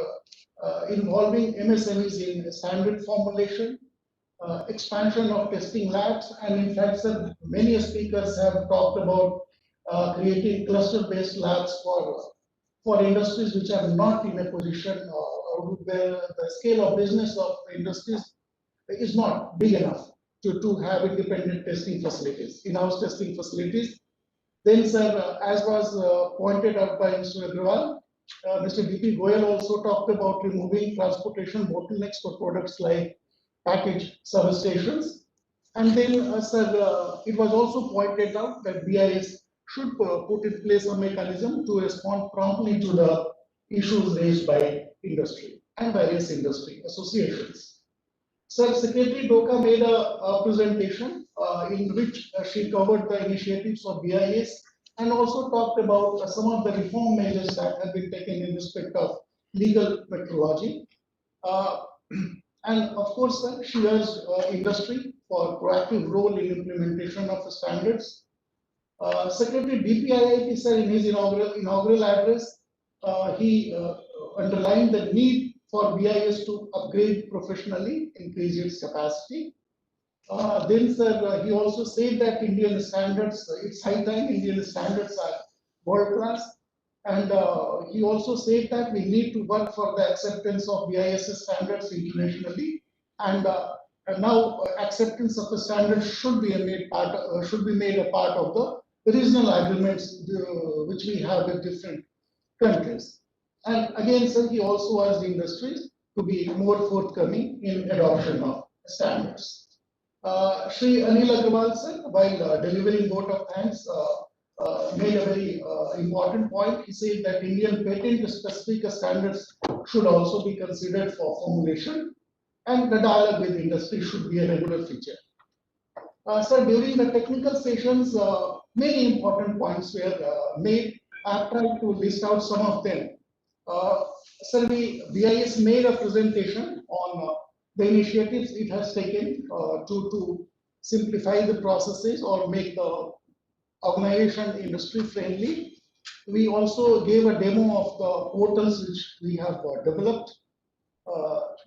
involving MSMEs in standard formulation, expansion of testing labs, and in fact, sir, many speakers have talked about creating cluster-based labs for industries which are not in a position where the scale of business of industries is not big enough to have independent testing facilities, in-house testing facilities. Then, sir, as was pointed out by Mr. Agrawal, Mr. D.P. Goyal also talked about removing transportation bottlenecks for products like package substations. And then, sir, it was also pointed out that BIS should put in place a mechanism to respond promptly to the issues raised by industry and various industry associations. Sir, Secretary Doka made a presentation in which she covered the initiatives of BIS and also talked about some of the reform measures that have been taken in respect of legal metrology. And of course, sir, she urged industry for proactive role in implementation of the standards. Secretary DPIIT, sir, in his inaugural address, he underlined the need for BIS to upgrade professionally, increase its capacity. Then, sir, he also said that Indian standards, it's high time Indian standards are world class. And he also said that we need to work for the acceptance of BIS standards internationally. And now acceptance of the standards should be made a part of the regional agreements which we have with different countries. And again, sir, he also asked the industries to be more forthcoming in adoption of standards. Shri Anil Agrawal, sir, while delivering vote of thanks, made a very important point. He said that Indian patent-specific standards should also be considered for formulation, and the dialogue with industry should be a regular feature. Sir, during the technical sessions, many important points were made. I've tried to list out some of them. Sir, BIS made a presentation on the initiatives it has taken to simplify the processes or make the organization industry friendly. We also gave a demo of the portals which we have developed.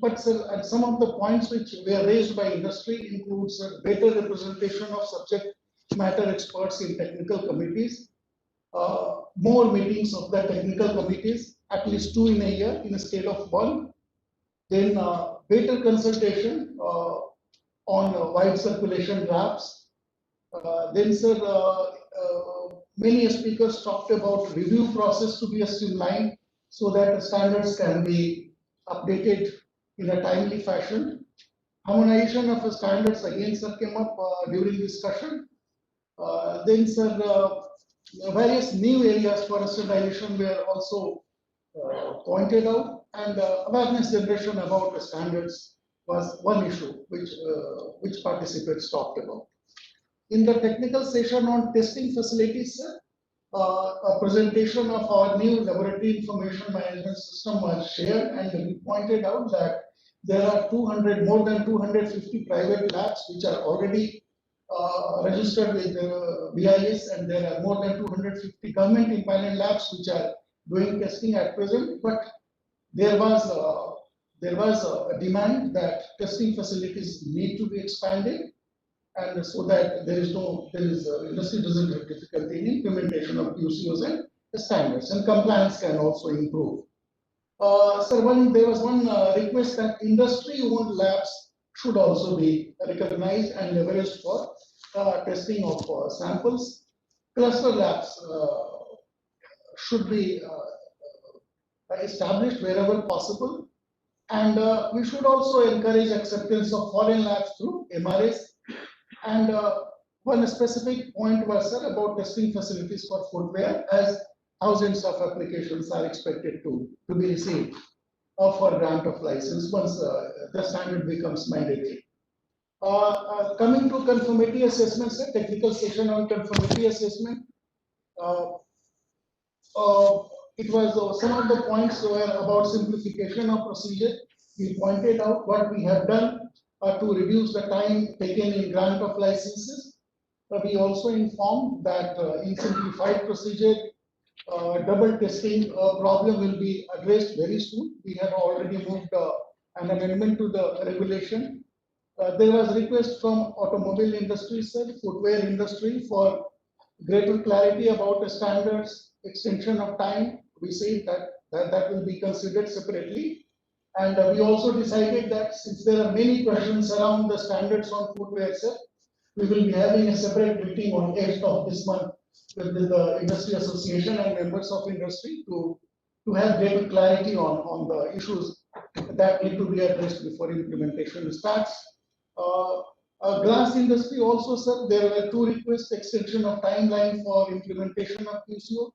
But sir, and some of the points which were raised by industry includes better representation of subject matter experts in technical committees, more meetings of the technical committees, at least 2 in a year in a scale of 1. Then better consultation on wide circulation drafts. Then, sir, many speakers talked about review process to be streamlined so that standards can be updated in a timely fashion. Harmonization of standards again, sir, came up during discussion. Then, sir, various new areas for standardization were also pointed out, and awareness generation about the standards was one issue which participants talked about. In the technical session on testing facilities, sir, a presentation of our new laboratory information management system was shared, and we pointed out that there are more than 250 private labs which are already registered with the BIS, and there are more than 250 government independent labs which are doing testing at present. But there was a demand that testing facilities need to be expanded, and so that industry doesn't have difficulty in implementation of QCOs and standards, and compliance can also improve. Sir, there was one request that industry-owned labs should also be recognized and leveraged for testing of samples. Cluster labs should be established wherever possible, and we should also encourage acceptance of foreign labs through MRS. And one specific point was, sir, about testing facilities for footwear, as thousands of applications are expected to be received for grant of license once the standard becomes mandatory. Coming to conformity assessment, sir, technical session on conformity assessment. It was some of the points were about simplification of procedure. We pointed out what we have done to reduce the time taken in grant of licenses. We also informed that in simplified procedure, double testing problem will be addressed very soon. We have already moved an amendment to the regulation. There was request from automobile industry, sir, footwear industry, for greater clarity about the standards, extension of time. We say that will be considered separately. And we also decided that since there are many questions around the standards on footwear, sir, we will be having a separate meeting on 8th of this month with the industry association and members of industry to have greater clarity on the issues that need to be addressed before implementation starts. Glass industry also, sir, there were two requests: extension of timeline for implementation of QCO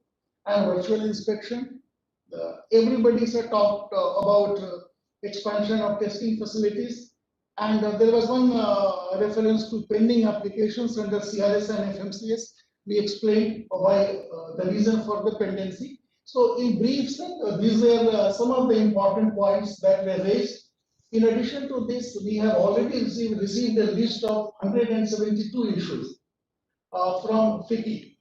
and virtual inspection. Everybody sir talked about expansion of testing facilities, and there was one reference to pending applications under CRS and FMCS. We explained why the reason for the pendency. So in brief, sir, these are some of the important points that were raised. In addition to this, we have already received a list of 172 issues from FICCI.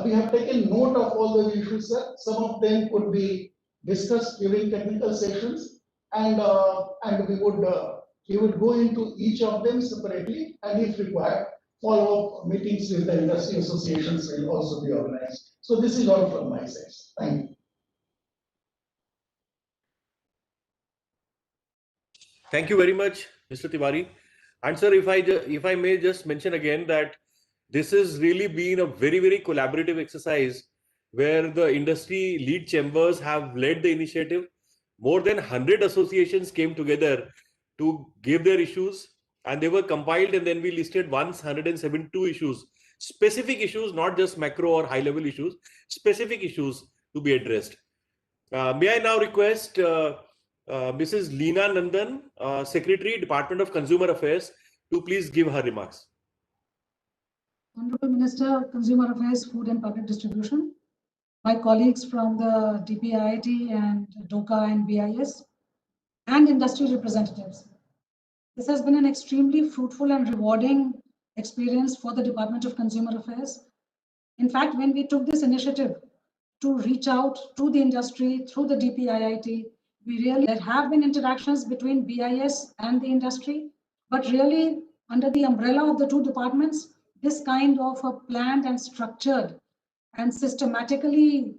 We have taken note of all the issues, sir. Some of them could be discussed during technical sessions, and we would go into each of them separately, and if required, follow-up meetings with the industry associations will also be organized. So this is all from my side. Thank you. Thank you very much, Mr. Tiwari. And sir, if I may just mention again that this has really been a very, very collaborative exercise where the industry lead chambers have led the initiative. More than 100 associations came together to give their issues, and they were compiled, and then we listed 172 issues, specific issues, not just macro or high level issues, specific issues to be addressed. May I now request Mrs. Leena Nandan, Secretary, Department of Consumer Affairs, to please give her remarks. Honorable Minister, Consumer Affairs, Food and Public Distribution, my colleagues from the DPIIT and DOCA and BIS, and industry representatives. This has been an extremely fruitful and rewarding experience for the Department of Consumer Affairs. In fact, when we took this initiative to reach out to the industry through the DPIIT, there have been interactions between BIS and the industry, but really under the umbrella of the two departments, this kind of a planned and structured and systematically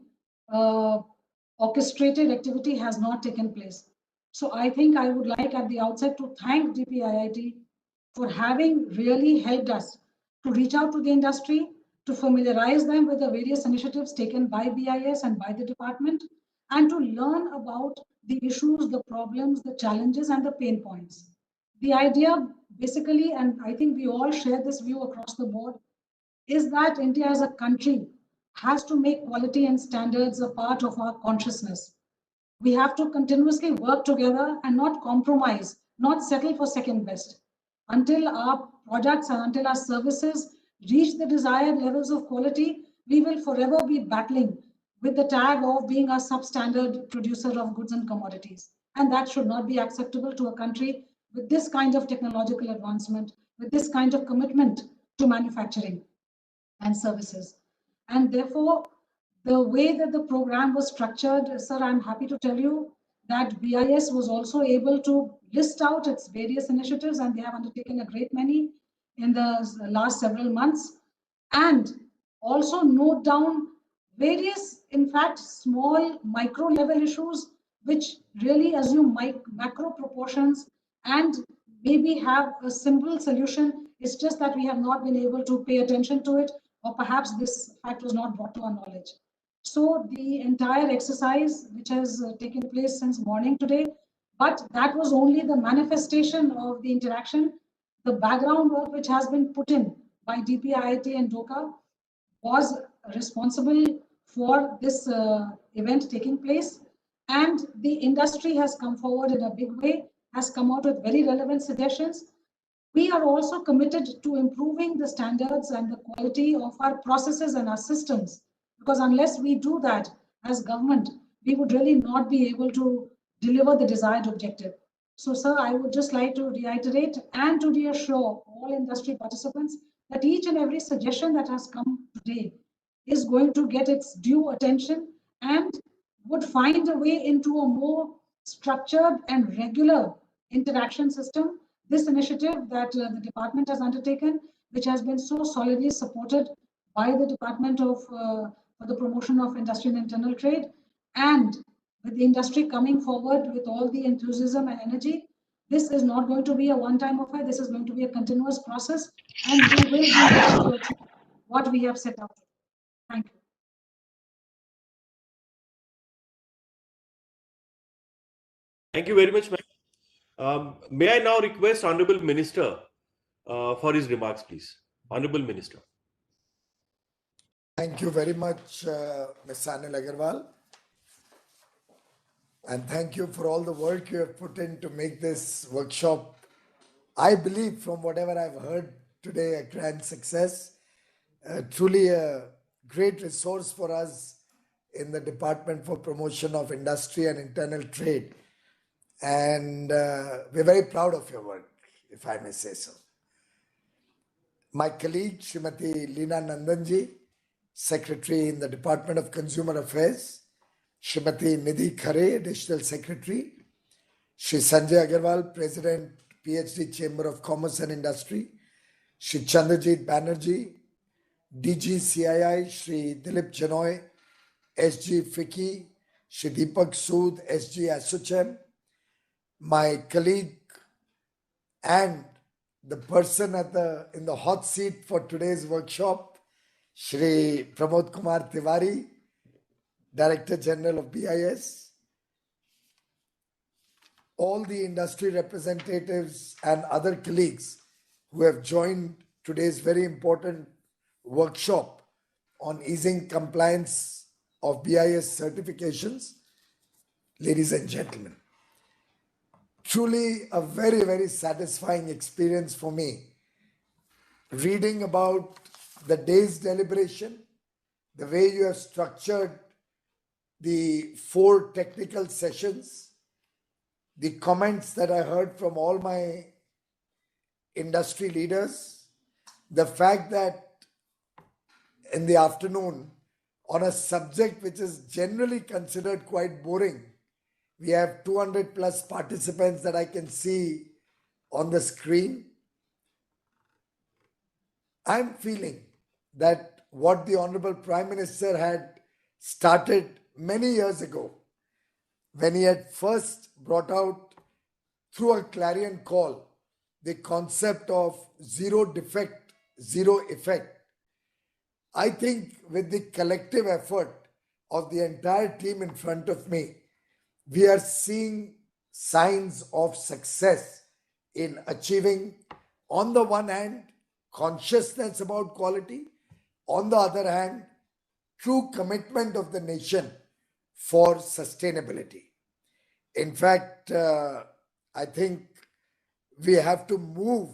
orchestrated activity has not taken place. So I think I would like at the outset to thank DPIIT for having really helped us to reach out to the industry, to familiarize them with the various initiatives taken by BIS and by the department, and to learn about the issues, the problems, the challenges, and the pain points. The idea basically, and I think we all share this view across the board, is that India as a country has to make quality and standards a part of our consciousness. We have to continuously work together and not compromise, not settle for second best. Until our products and until our services reach the desired levels of quality, we will forever be battling with the tag of being a substandard producer of goods and commodities. And that should not be acceptable to a country with this kind of technological advancement, with this kind of commitment to manufacturing and services. And therefore, the way that the program was structured, sir, I'm happy to tell you that BIS was also able to list out its various initiatives, and they have undertaken a great many in the last several months, and also note down various, in fact, small micro level issues which really assume macro proportions and maybe have a simple solution. It's just that we have not been able to pay attention to it, or perhaps this fact was not brought to our knowledge. So the entire exercise, which has taken place since morning today, but that was only the manifestation of the interaction. The background work which has been put in by DPIIT and DOCA was responsible for this event taking place. And the industry has come forward in a big way, has come out with very relevant suggestions. We are also committed to improving the standards and the quality of our processes and our systems, because unless we do that as government, we would really not be able to deliver the desired objective. So, sir, I would just like to reiterate and to reassure all industry participants that each and every suggestion that has come today is going to get its due attention and would find a way into a more structured and regular interaction system. This initiative that the department has undertaken, which has been so solidly supported by the Department of for the Promotion of Industry and Internal Trade, and with the industry coming forward with all the enthusiasm and energy, this is not going to be a one-time affair. This is going to be a continuous process, and we will be able to achieve what we have set out. Thank you. Thank you very much, ma'am. May I now request Honorable Minister for his remarks, please. Honorable Minister. Thank you very much, Ms. Anil Agarwal. And thank you for all the work you have put in to make this workshop, I believe, from whatever I've heard today, a grand success. Truly a great resource for us in the Department for Promotion of Industry and Internal Trade. And we're very proud of your work, if I may say so. My colleague, Srimati Leena Nandanji, Secretary in the Department of Consumer Affairs, Srimati Nidhi Khare, Additional Secretary, Shri Sanjay Agarwal, President, PhD Chamber of Commerce and Industry, Shri Chandrajit Banerjee, DG CII, Shri Dilip Chenoy, SG FICCI, Shri Deepak Sood, SG ASSOCHAM, my colleague and the person in the hot seat for today's workshop, Shri Pramod Kumar Tiwari, Director General of BIS, all the industry representatives and other colleagues who have joined today's very important workshop on easing compliance of BIS certifications, ladies and gentlemen. Truly a very, very satisfying experience for me, reading about the day's deliberation, the way you have structured the 4 technical sessions, the comments that I heard from all my industry leaders, the fact that in the afternoon, on a subject which is generally considered quite boring, we have 200 plus participants that I can see on the screen. I'm feeling that what the Honorable Prime Minister had started many years ago, when he had first brought out through a clarion call the concept of zero defect, zero effect. I think with the collective effort of the entire team in front of me, we are seeing signs of success in achieving, on the one hand, consciousness about quality, on the other hand, true commitment of the nation for sustainability. In fact, I think we have to move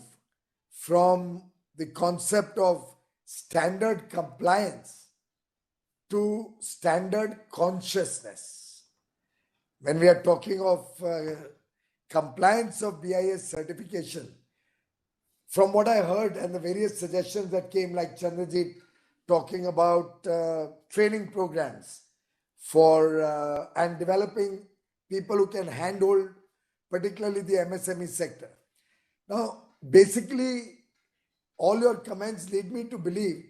from the concept of standard compliance to standard consciousness. When we are talking of compliance of BIS certification, from what I heard and the various suggestions that came, like Chandrajit talking about training programs for and developing people who can handhold particularly the MSME sector. Now, basically, all your comments lead me to believe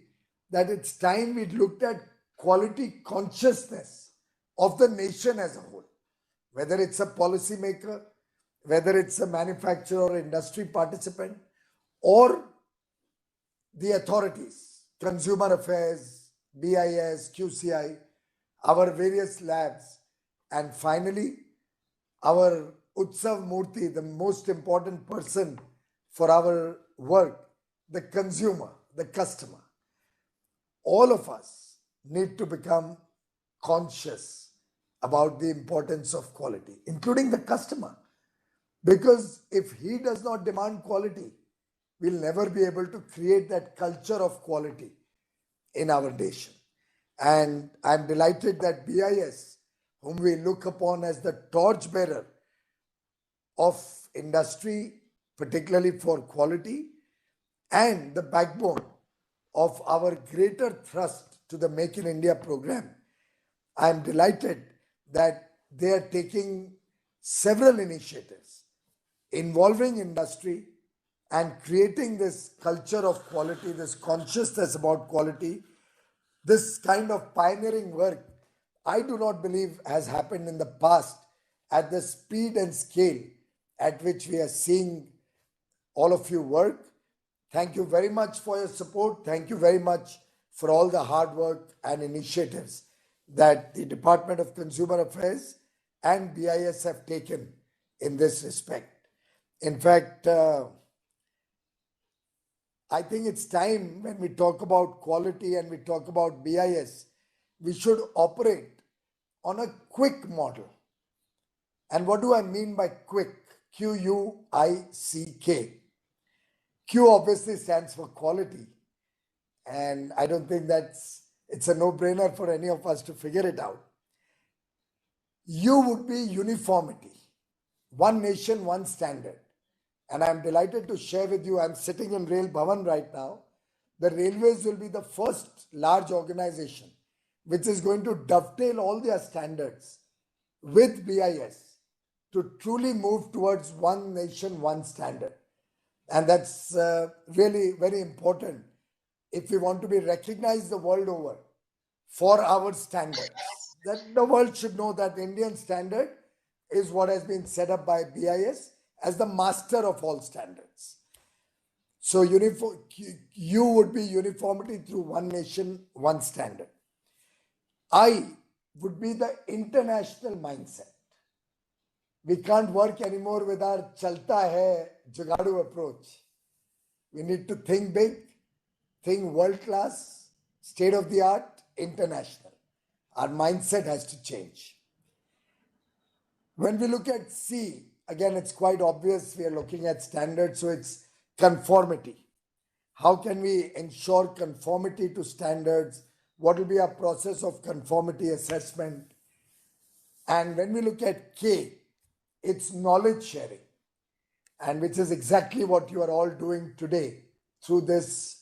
that it's time we looked at quality consciousness of the nation as a whole, whether it's a policymaker, whether it's a manufacturer or industry participant, or the authorities, consumer affairs, BIS, QCI, our various labs, and finally, our Utsav Murti, the most important person for our work, the consumer, the customer. All of us need to become conscious about the importance of quality, including the customer. Because if he does not demand quality, we'll never be able to create that culture of quality in our nation. And I'm delighted that BIS, whom we look upon as the torchbearer of industry, particularly for quality, and the backbone of our greater thrust to the Make in India program, I'm delighted that they are taking several initiatives involving industry and creating this culture of quality, this consciousness about quality, this kind of pioneering work, I do not believe has happened in the past at the speed and scale at which we are seeing all of you work. Thank you very much for your support. Thank you very much for all the hard work and initiatives that the Department of Consumer Affairs and BIS have taken in this respect. In fact, I think it's time when we talk about quality and we talk about BIS, we should operate on a quick model. And what do I mean by quick? Q-U-I-C-K. Q obviously stands for quality. And I don't think it's a no-brainer for any of us to figure it out. U would be uniformity. One nation, one standard. And I'm delighted to share with you, I'm sitting in Rail Bhavan right now. The railways will be the first large organization which is going to dovetail all their standards with BIS to truly move towards one nation, one standard. And that's really very important if we want to be recognized the world over for our standards. That the world should know that Indian standard is what has been set up by BIS as the master of all standards. So U would be uniformity through one nation, one standard. I would be the international mindset. We can't work anymore with our chalta hai jugadu approach. We need to think big, think world class, state of the art, international. Our mindset has to change. When we look at C, again, it's quite obvious we are looking at standards, so it's conformity. How can we ensure conformity to standards? What will be our process of conformity assessment? And when we look at K, it's knowledge sharing, and which is exactly what you are all doing today through this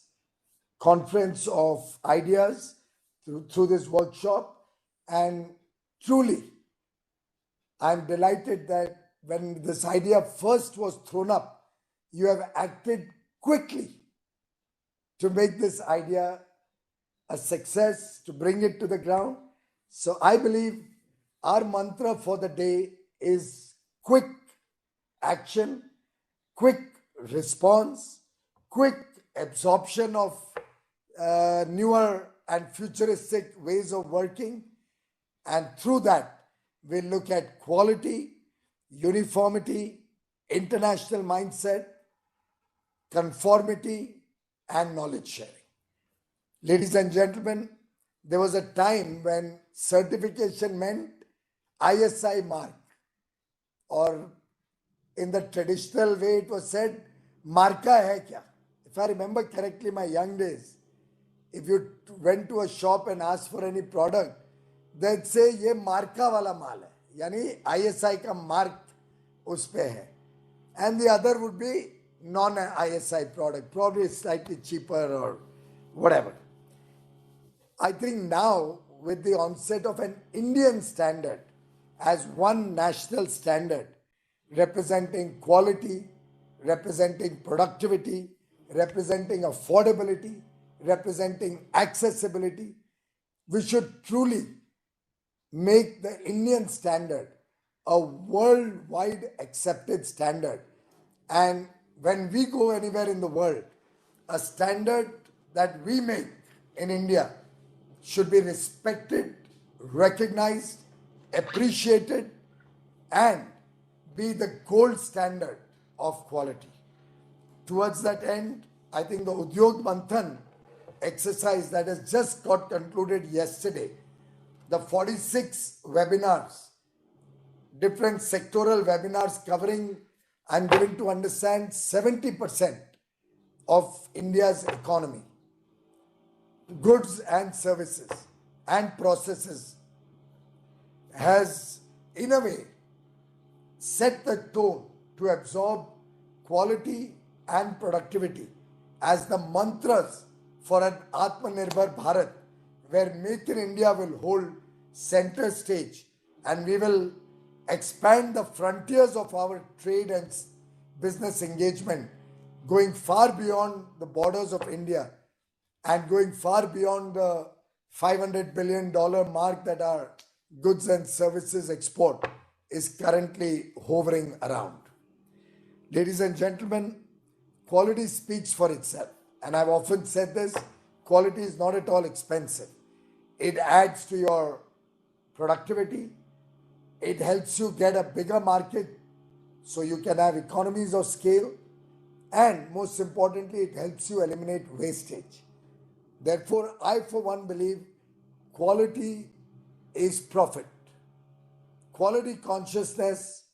conference of ideas, through this workshop. And truly, I'm delighted that when this idea first was thrown up, you have acted quickly to make this idea a success, to bring it to the ground. So I believe our mantra for the day is quick action, quick response, quick absorption of newer and futuristic ways of working. And through that, we look at quality, uniformity, international mindset, conformity, and knowledge sharing. Ladies and gentlemen, there was a time when certification meant ISI mark, or in the traditional way it was said, marka hai kya? If I remember correctly, my young days, if you went to a shop and asked for any product, they'd say, ye marka wala maal hai. Yani ISI ka mark us pe hai. And the other would be non-ISI product, probably slightly cheaper or whatever. I think now, with the onset of an Indian standard as one national standard, representing quality, representing productivity, representing affordability, representing accessibility, we should truly make the Indian standard a worldwide accepted standard. And when we go anywhere in the world, a standard that we make in India should be respected, recognized, appreciated, and be the gold standard of quality. Towards that end, I think the Udyog Manthan exercise that has just got concluded yesterday, the 46 webinars, different sectoral webinars covering, I'm given to understand, 70% of India's economy, goods and services and processes, has in a way set the tone to absorb quality and productivity as the mantras for an Atmanirbhar Bharat, where Make in India will hold center stage, and we will expand the frontiers of our trade and business engagement, going far beyond the borders of India and going far beyond the $500 billion mark that our goods and services export is currently hovering around. Ladies and gentlemen, quality speaks for itself. And I've often said this, quality is not at all expensive. It adds to your productivity. It helps you get a bigger market so you can have economies of scale. And most importantly, it helps you eliminate wastage. Therefore, I for one believe quality is profit. Quality consciousness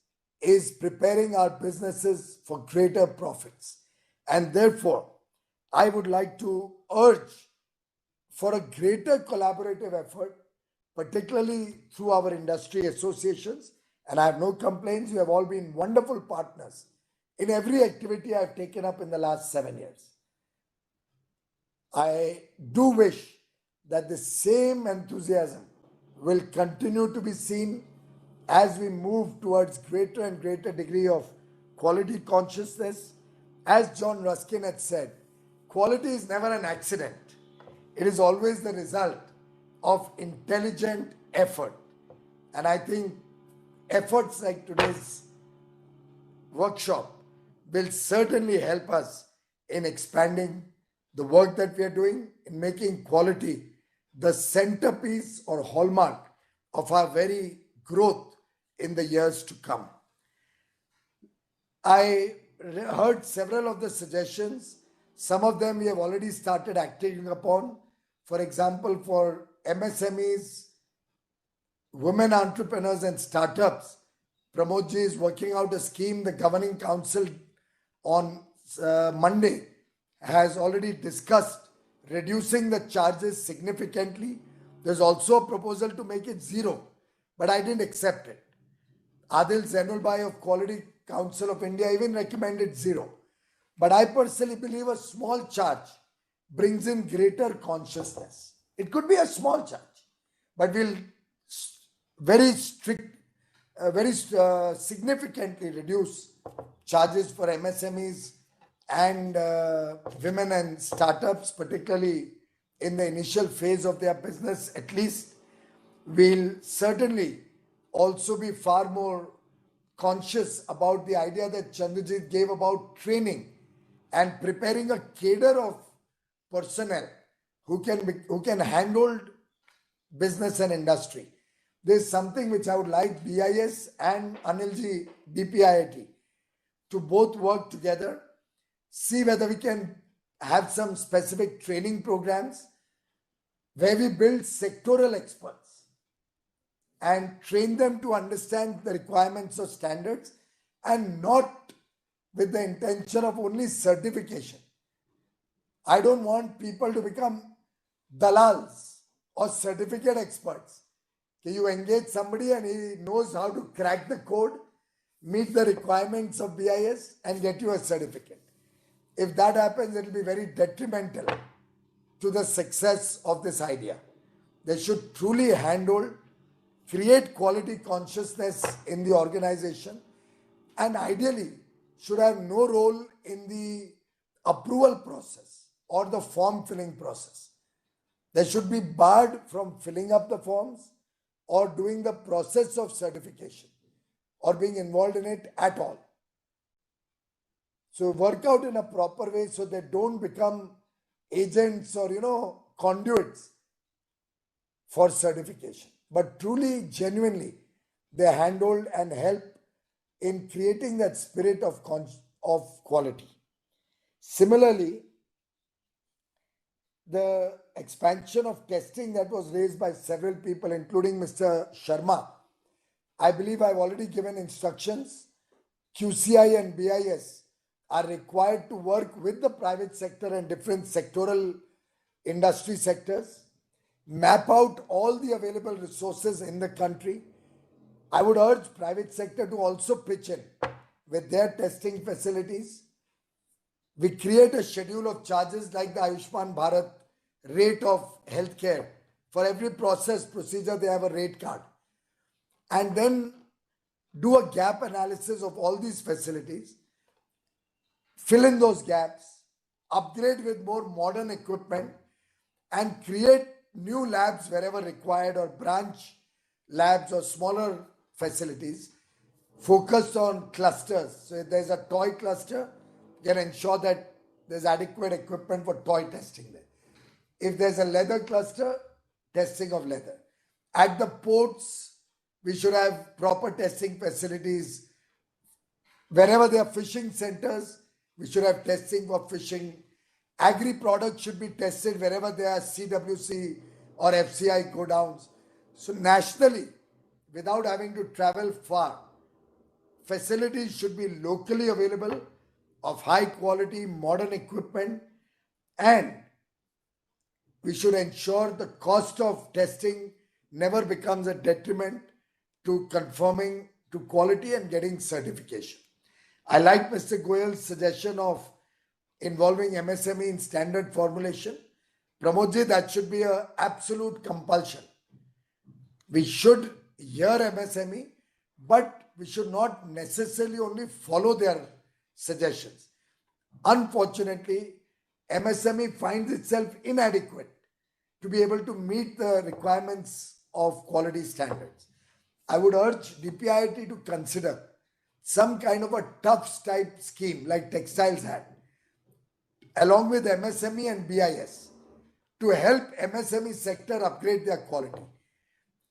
is preparing our businesses for greater profits. And therefore, I would like to urge for a greater collaborative effort, particularly through our industry associations. And I have no complaints. You have all been wonderful partners in every activity I've taken up in the last 7 years. I do wish that the same enthusiasm will continue to be seen as we move towards greater and greater degree of quality consciousness. As John Ruskin had said, quality is never an accident. It is always the result of intelligent effort. And I think efforts like today's workshop will certainly help us in expanding the work that we are doing, in making quality the centerpiece or hallmark of our very growth in the years to come. I heard several of the suggestions. Some of them we have already started acting upon. For example, for MSMEs, women entrepreneurs and startups, Pramod ji is working out a scheme. The Governing Council on Monday has already discussed reducing the charges significantly. There's also a proposal to make it zero, but I didn't accept it. Adil Zainulbhai of Quality Council of India even recommended zero. But I personally believe a small charge brings in greater consciousness. It could be a small charge, but will very significantly reduce charges for MSMEs and women and startups, particularly in the initial phase of their business. At least will certainly also be far more conscious about the idea that Chandrajit gave about training and preparing a cadre of personnel who can handle business and industry. This is something which I would like BIS and Anilji DPIIT to both work together, see whether we can have some specific training programs where we build sectoral experts and train them to understand the requirements of standards, and not with the intention of only certification. I don't want people to become dalals or certificate experts. You engage somebody and he knows how to crack the code, meet the requirements of BIS and get you a certificate. If that happens, it will be very detrimental to the success of this idea. They should truly handle, create quality consciousness in the organization, and ideally should have no role in the approval process or the form filling process. They should be barred from filling up the forms or doing the process of certification or being involved in it at all. So work out in a proper way so they don't become agents or, conduits for certification. But truly, genuinely, they handled and help in creating that spirit of quality. Similarly, the expansion of testing that was raised by several people, including Mr. Sharma, I believe I've already given instructions. QCI and BIS are required to work with the private sector and different sectoral industry sectors, map out all the available resources in the country. I would urge private sector to also pitch in with their testing facilities. We create a schedule of charges like the Ayushman Bharat rate of healthcare. For every procedure, they have a rate card. And then do a gap analysis of all these facilities, fill in those gaps, upgrade with more modern equipment, and create new labs wherever required, or branch labs or smaller facilities focused on clusters. So if there's a toy cluster, you can ensure that there's adequate equipment for toy testing there. If there's a leather cluster, testing of leather. At the ports, we should have proper testing facilities. Wherever there are fishing centers, we should have testing for fishing. Agri products should be tested wherever there are CWC or FCI godowns. So nationally, without having to travel far, facilities should be locally available of high quality modern equipment, and we should ensure the cost of testing never becomes a detriment to conforming to quality and getting certification. I like Mr. Goyal's suggestion of involving MSME in standard formulation. Pramodji, that should be an absolute compulsion. We should hear MSME, but we should not necessarily only follow their suggestions. Unfortunately, MSME finds itself inadequate to be able to meet the requirements of quality standards. I would urge DPIIT to consider some kind of a TUFS type scheme like textiles had, along with MSME and BIS, to help MSME sector upgrade their quality.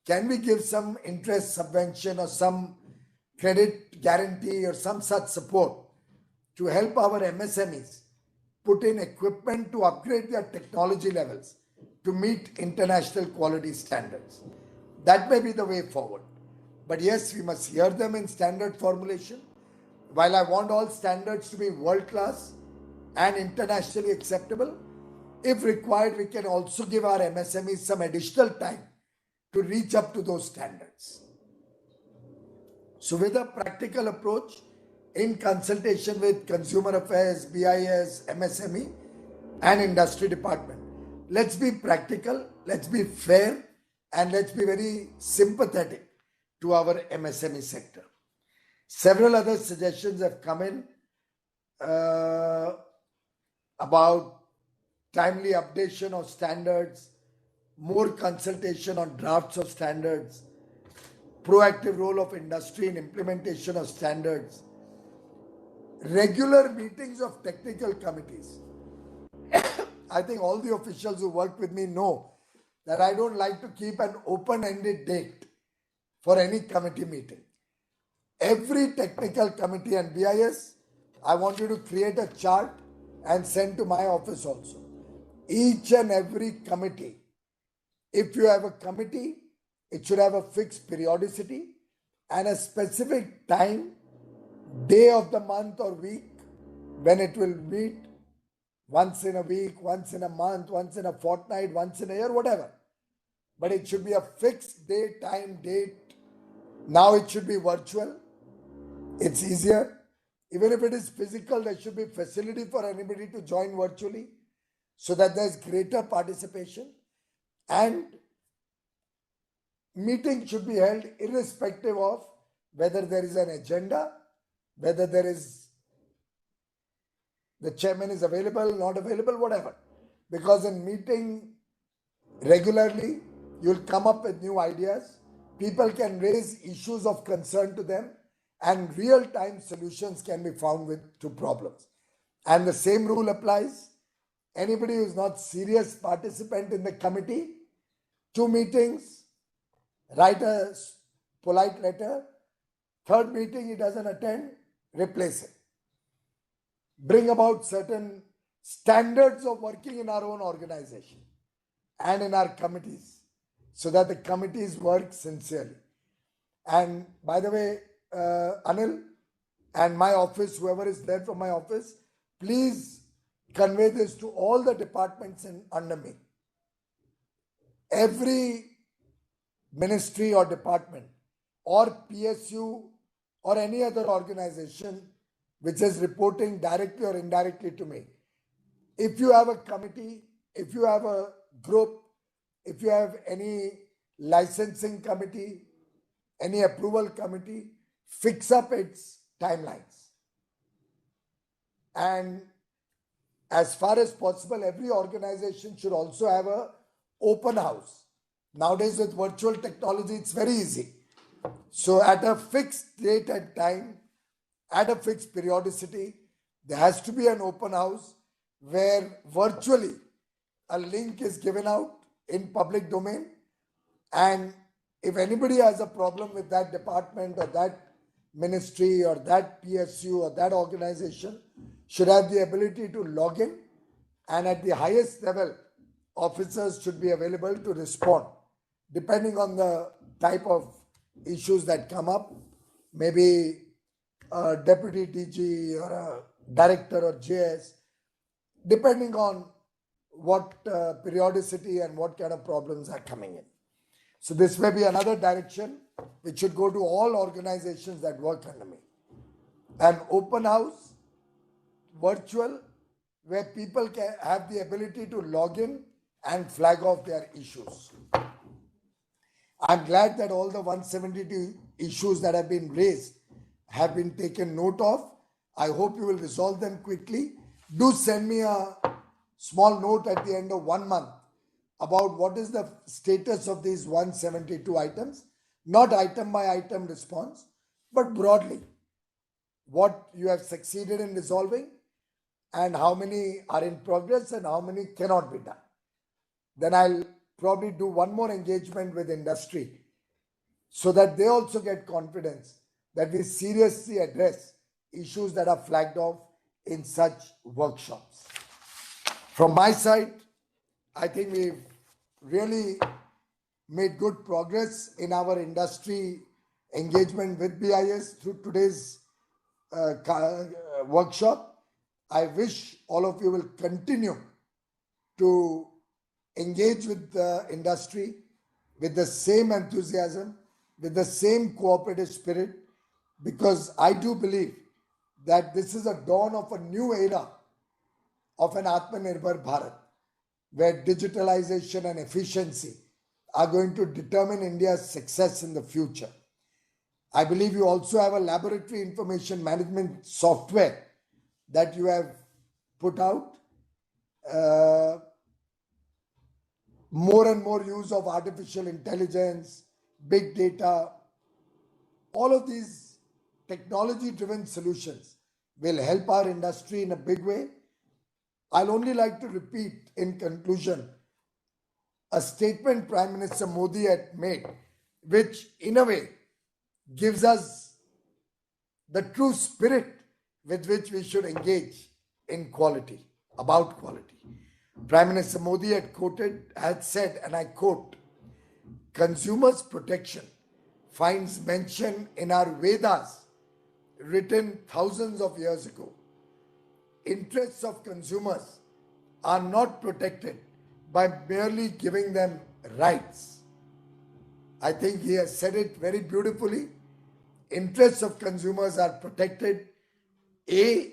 Can we give some interest subvention or some credit guarantee or some such support to help our MSMEs put in equipment to upgrade their technology levels to meet international quality standards? That may be the way forward. But yes, we must hear them in standard formulation. While I want all standards to be world-class and internationally acceptable, if required, we can also give our MSMEs some additional time to reach up to those standards. So with a practical approach, in consultation with Consumer Affairs, BIS, MSME and Industry Department, let's be practical, let's be fair, and let's be very sympathetic to our MSME sector. Several other suggestions have come in about timely updation of standards, more consultation on drafts of standards, proactive role of industry in implementation of standards, regular meetings of technical committees. I think all the officials who work with me know that I don't like to keep an open-ended date for any committee meeting. Every technical committee and BIS, I want you to create a chart and send to my office also. Each and every committee, if you have a committee, it should have a fixed periodicity and a specific time, day of the month or week when it will meet, once in a week, once in a month, once in a fortnight, once in a year, whatever. But it should be a fixed day, time, date. Now it should be virtual. It's easier. Even if it is physical, there should be facility for anybody to join virtually so that there's greater participation. And meeting should be held irrespective of whether there is an agenda, whether there is the chairman is available, not available, whatever. Because in meeting regularly, you'll come up with new ideas. People can raise issues of concern to them and real-time solutions can be found to problems. And the same rule applies. Anybody who is not serious participant in the committee, 2 meetings, write a polite letter. 3rd meeting he doesn't attend, replace it. Bring about certain standards of working in our own organization and in our committees so that the committees work sincerely. And by the way, Anil and my office, whoever is there from my office, please convey this to all the departments under me. Every ministry or department or PSU or any other organization which is reporting directly or indirectly to me. If you have a committee, if you have a group, if you have any licensing committee, any approval committee, fix up its timelines. And as far as possible, every organization should also have an open house. Nowadays with virtual technology, it's very easy. So at a fixed date and time, at a fixed periodicity, there has to be an open house where virtually a link is given out in public domain. And if anybody has a problem with that department or that ministry or that PSU or that organization, should have the ability to log in, and at the highest level, officers should be available to respond depending on the type of issues that come up. Maybe a deputy DG or a director or JS, depending on what periodicity and what kind of problems are coming in. So this may be another direction which should go to all organizations that work under me. An open house, virtual, where people can have the ability to log in and flag off their issues. I'm glad that all the 172 issues that have been raised have been taken note of. I hope you will resolve them quickly. Do send me a small note at the end of 1 month about what is the status of these 172 items, not item by item response, but broadly what you have succeeded in resolving and how many are in progress and how many cannot be done. Then I'll probably do one more engagement with industry so that they also get confidence that we seriously address issues that are flagged off in such workshops. From my side, I think we've really made good progress in our industry engagement with BIS through today's workshop. I wish all of you will continue to engage with the industry with the same enthusiasm, with the same cooperative spirit, because I do believe that this is a dawn of a new era of an Atmanirbhar Bharat, where digitalization and efficiency are going to determine India's success in the future. I believe you also have a laboratory information management software that you have put out. More and more use of artificial intelligence, big data, all of these technology-driven solutions will help our industry in a big way. I'll only like to repeat in conclusion a statement Prime Minister Modi had made, which in a way gives us the true spirit with which we should engage in quality, about quality. Prime Minister Modi had said, and I quote, consumers' protection finds mention in our Vedas, written thousands of years ago. Interests of consumers are not protected by merely giving them rights. I think he has said it very beautifully. Interests of consumers are protected, A,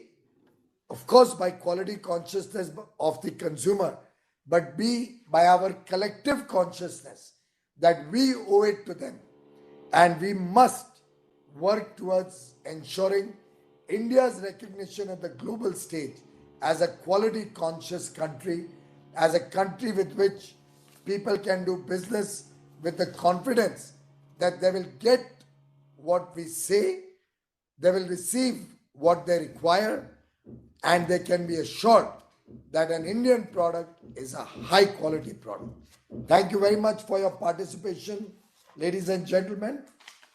of course, by quality consciousness of the consumer, but B, by our collective consciousness that we owe it to them. And we must work towards ensuring India's recognition at the global stage as a quality conscious country, as a country with which people can do business with the confidence that they will get what we say, they will receive what they require, and they can be assured that an Indian product is a high quality product. Thank you very much for your participation, ladies and gentlemen.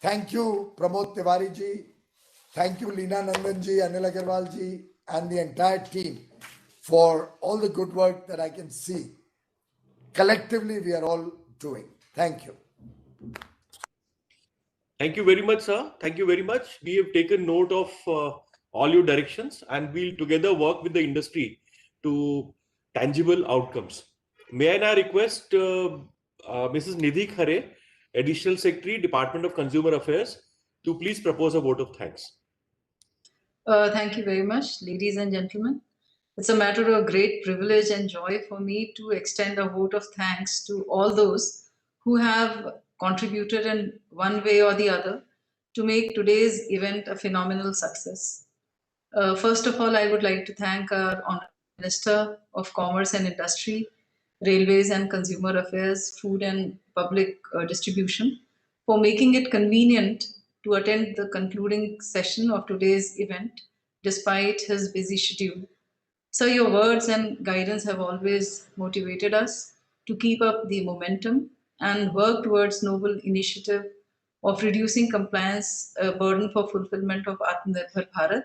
Thank you, Pramod Tiwari ji. Thank you, Leena Nandan ji, Anil Agarwal ji, and the entire team for all the good work that I can see. Collectively, we are all doing. Thank you. Thank you very much, sir. Thank you very much. We have taken note of all your directions, and we'll together work with the industry to tangible outcomes. May I now request Mrs. Nidhi Khare, Additional Secretary, Department of Consumer Affairs, to please propose a vote of thanks. Thank you very much, ladies and gentlemen. It's a matter of great privilege and joy for me to extend a vote of thanks to all those who have contributed in one way or the other to make today's event a phenomenal success. First of all, I would like to thank our Honorable Minister of Commerce and Industry, Railways and Consumer Affairs, Food and Public Distribution for making it convenient to attend the concluding session of today's event despite his busy schedule. So your words and guidance have always motivated us to keep up the momentum and work towards noble initiative of reducing compliance burden for fulfillment of Atmanirbhar Bharat,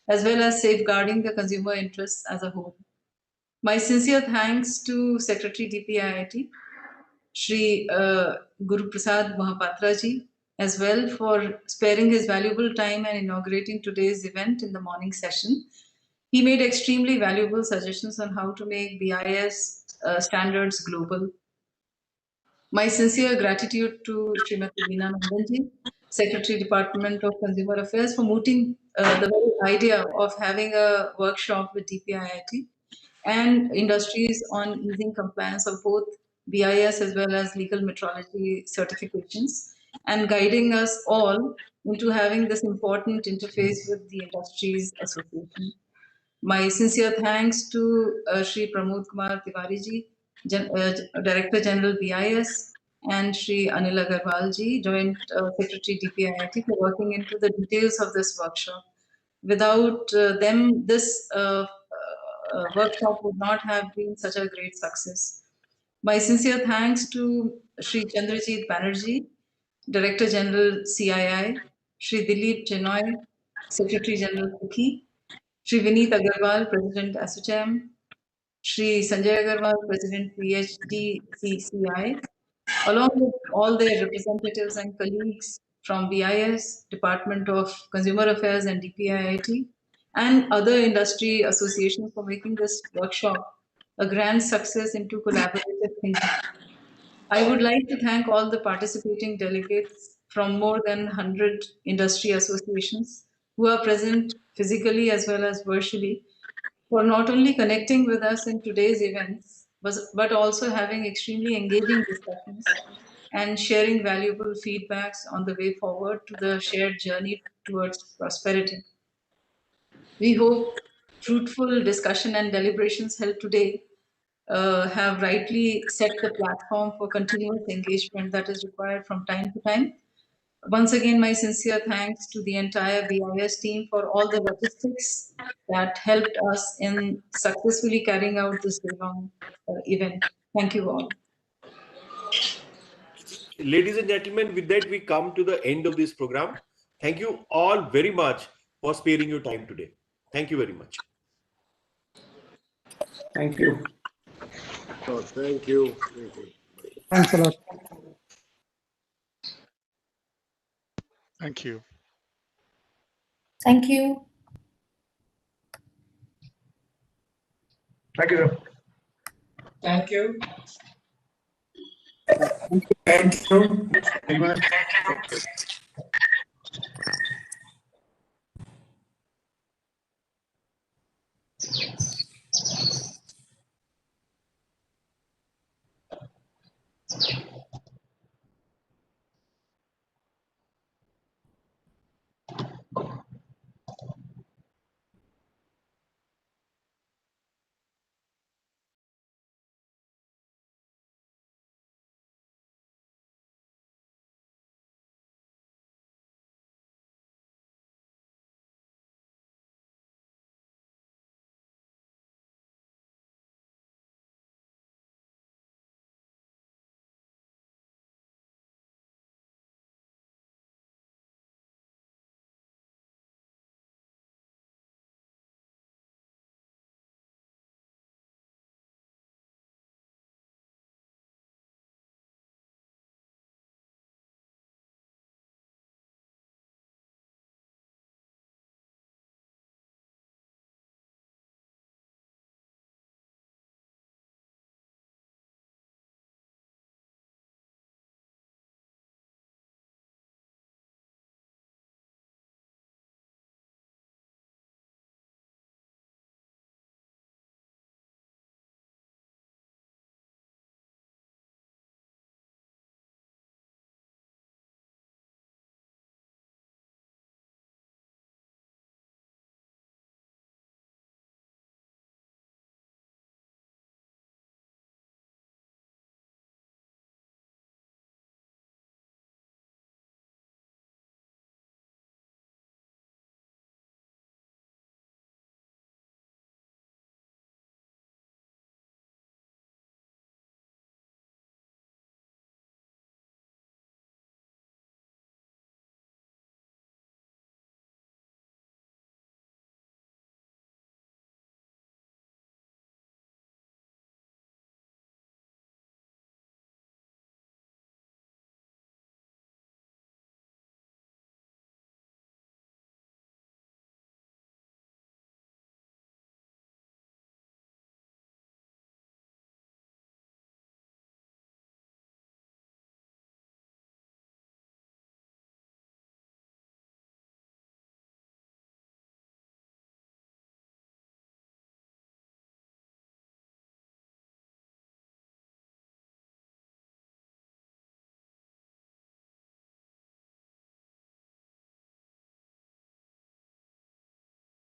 as well as safeguarding the consumer interests as a whole. My sincere thanks to Secretary DPIIT, Shri Guru Prasad Mahapatra ji, as well for sparing his valuable time and inaugurating today's event in the morning session. He made extremely valuable suggestions on how to make BIS standards global. My sincere gratitude to Srimati Veena Nandanji, Secretary Department of Consumer Affairs, for mooting the very idea of having a workshop with DPIIT and industries on easing compliance of both BIS as well as legal metrology certifications, and guiding us all into having this important interface with the industries association. My sincere thanks to Shri Pramod Kumar Tiwari ji, Director General BIS, and Shri Anil Agarwal ji, Joint Secretary DPIIT, for working into the details of this workshop. Without them, this workshop would not have been such a great success. My sincere thanks to Shri Chandrajit Banerjee, Director General CII, Shri Dilip Chenoy, Secretary General Cookie, Shri Vineet Agarwal, President ASSOCHAM, Shri Sanjay Agarwal, President PhD-CCI, along with all their representatives and colleagues from BIS, Department of Consumer Affairs and DPIIT, and other industry associations for making this workshop a grand success into collaborative thinking. I would like to thank all the participating delegates from more than 100 industry associations who are present physically as well as virtually for not only connecting with us in today's events, but also having extremely engaging discussions and sharing valuable feedbacks on the way forward to the shared journey towards prosperity. We hope fruitful discussion and deliberations held today have rightly set the platform for continuous engagement that is required from time to time Once again, my sincere thanks to the entire BIS team for all the logistics that helped us in successfully carrying out this long event. Thank you all. Ladies and gentlemen, with that we come to the end of this program. Thank you all very much for sparing your time today. Thank you very much. Thank you. Oh, thank you. Thank you. Thanks a lot. Thank you. Thank you. Thank you, sir. Thank you. Thank you very much. Thank you.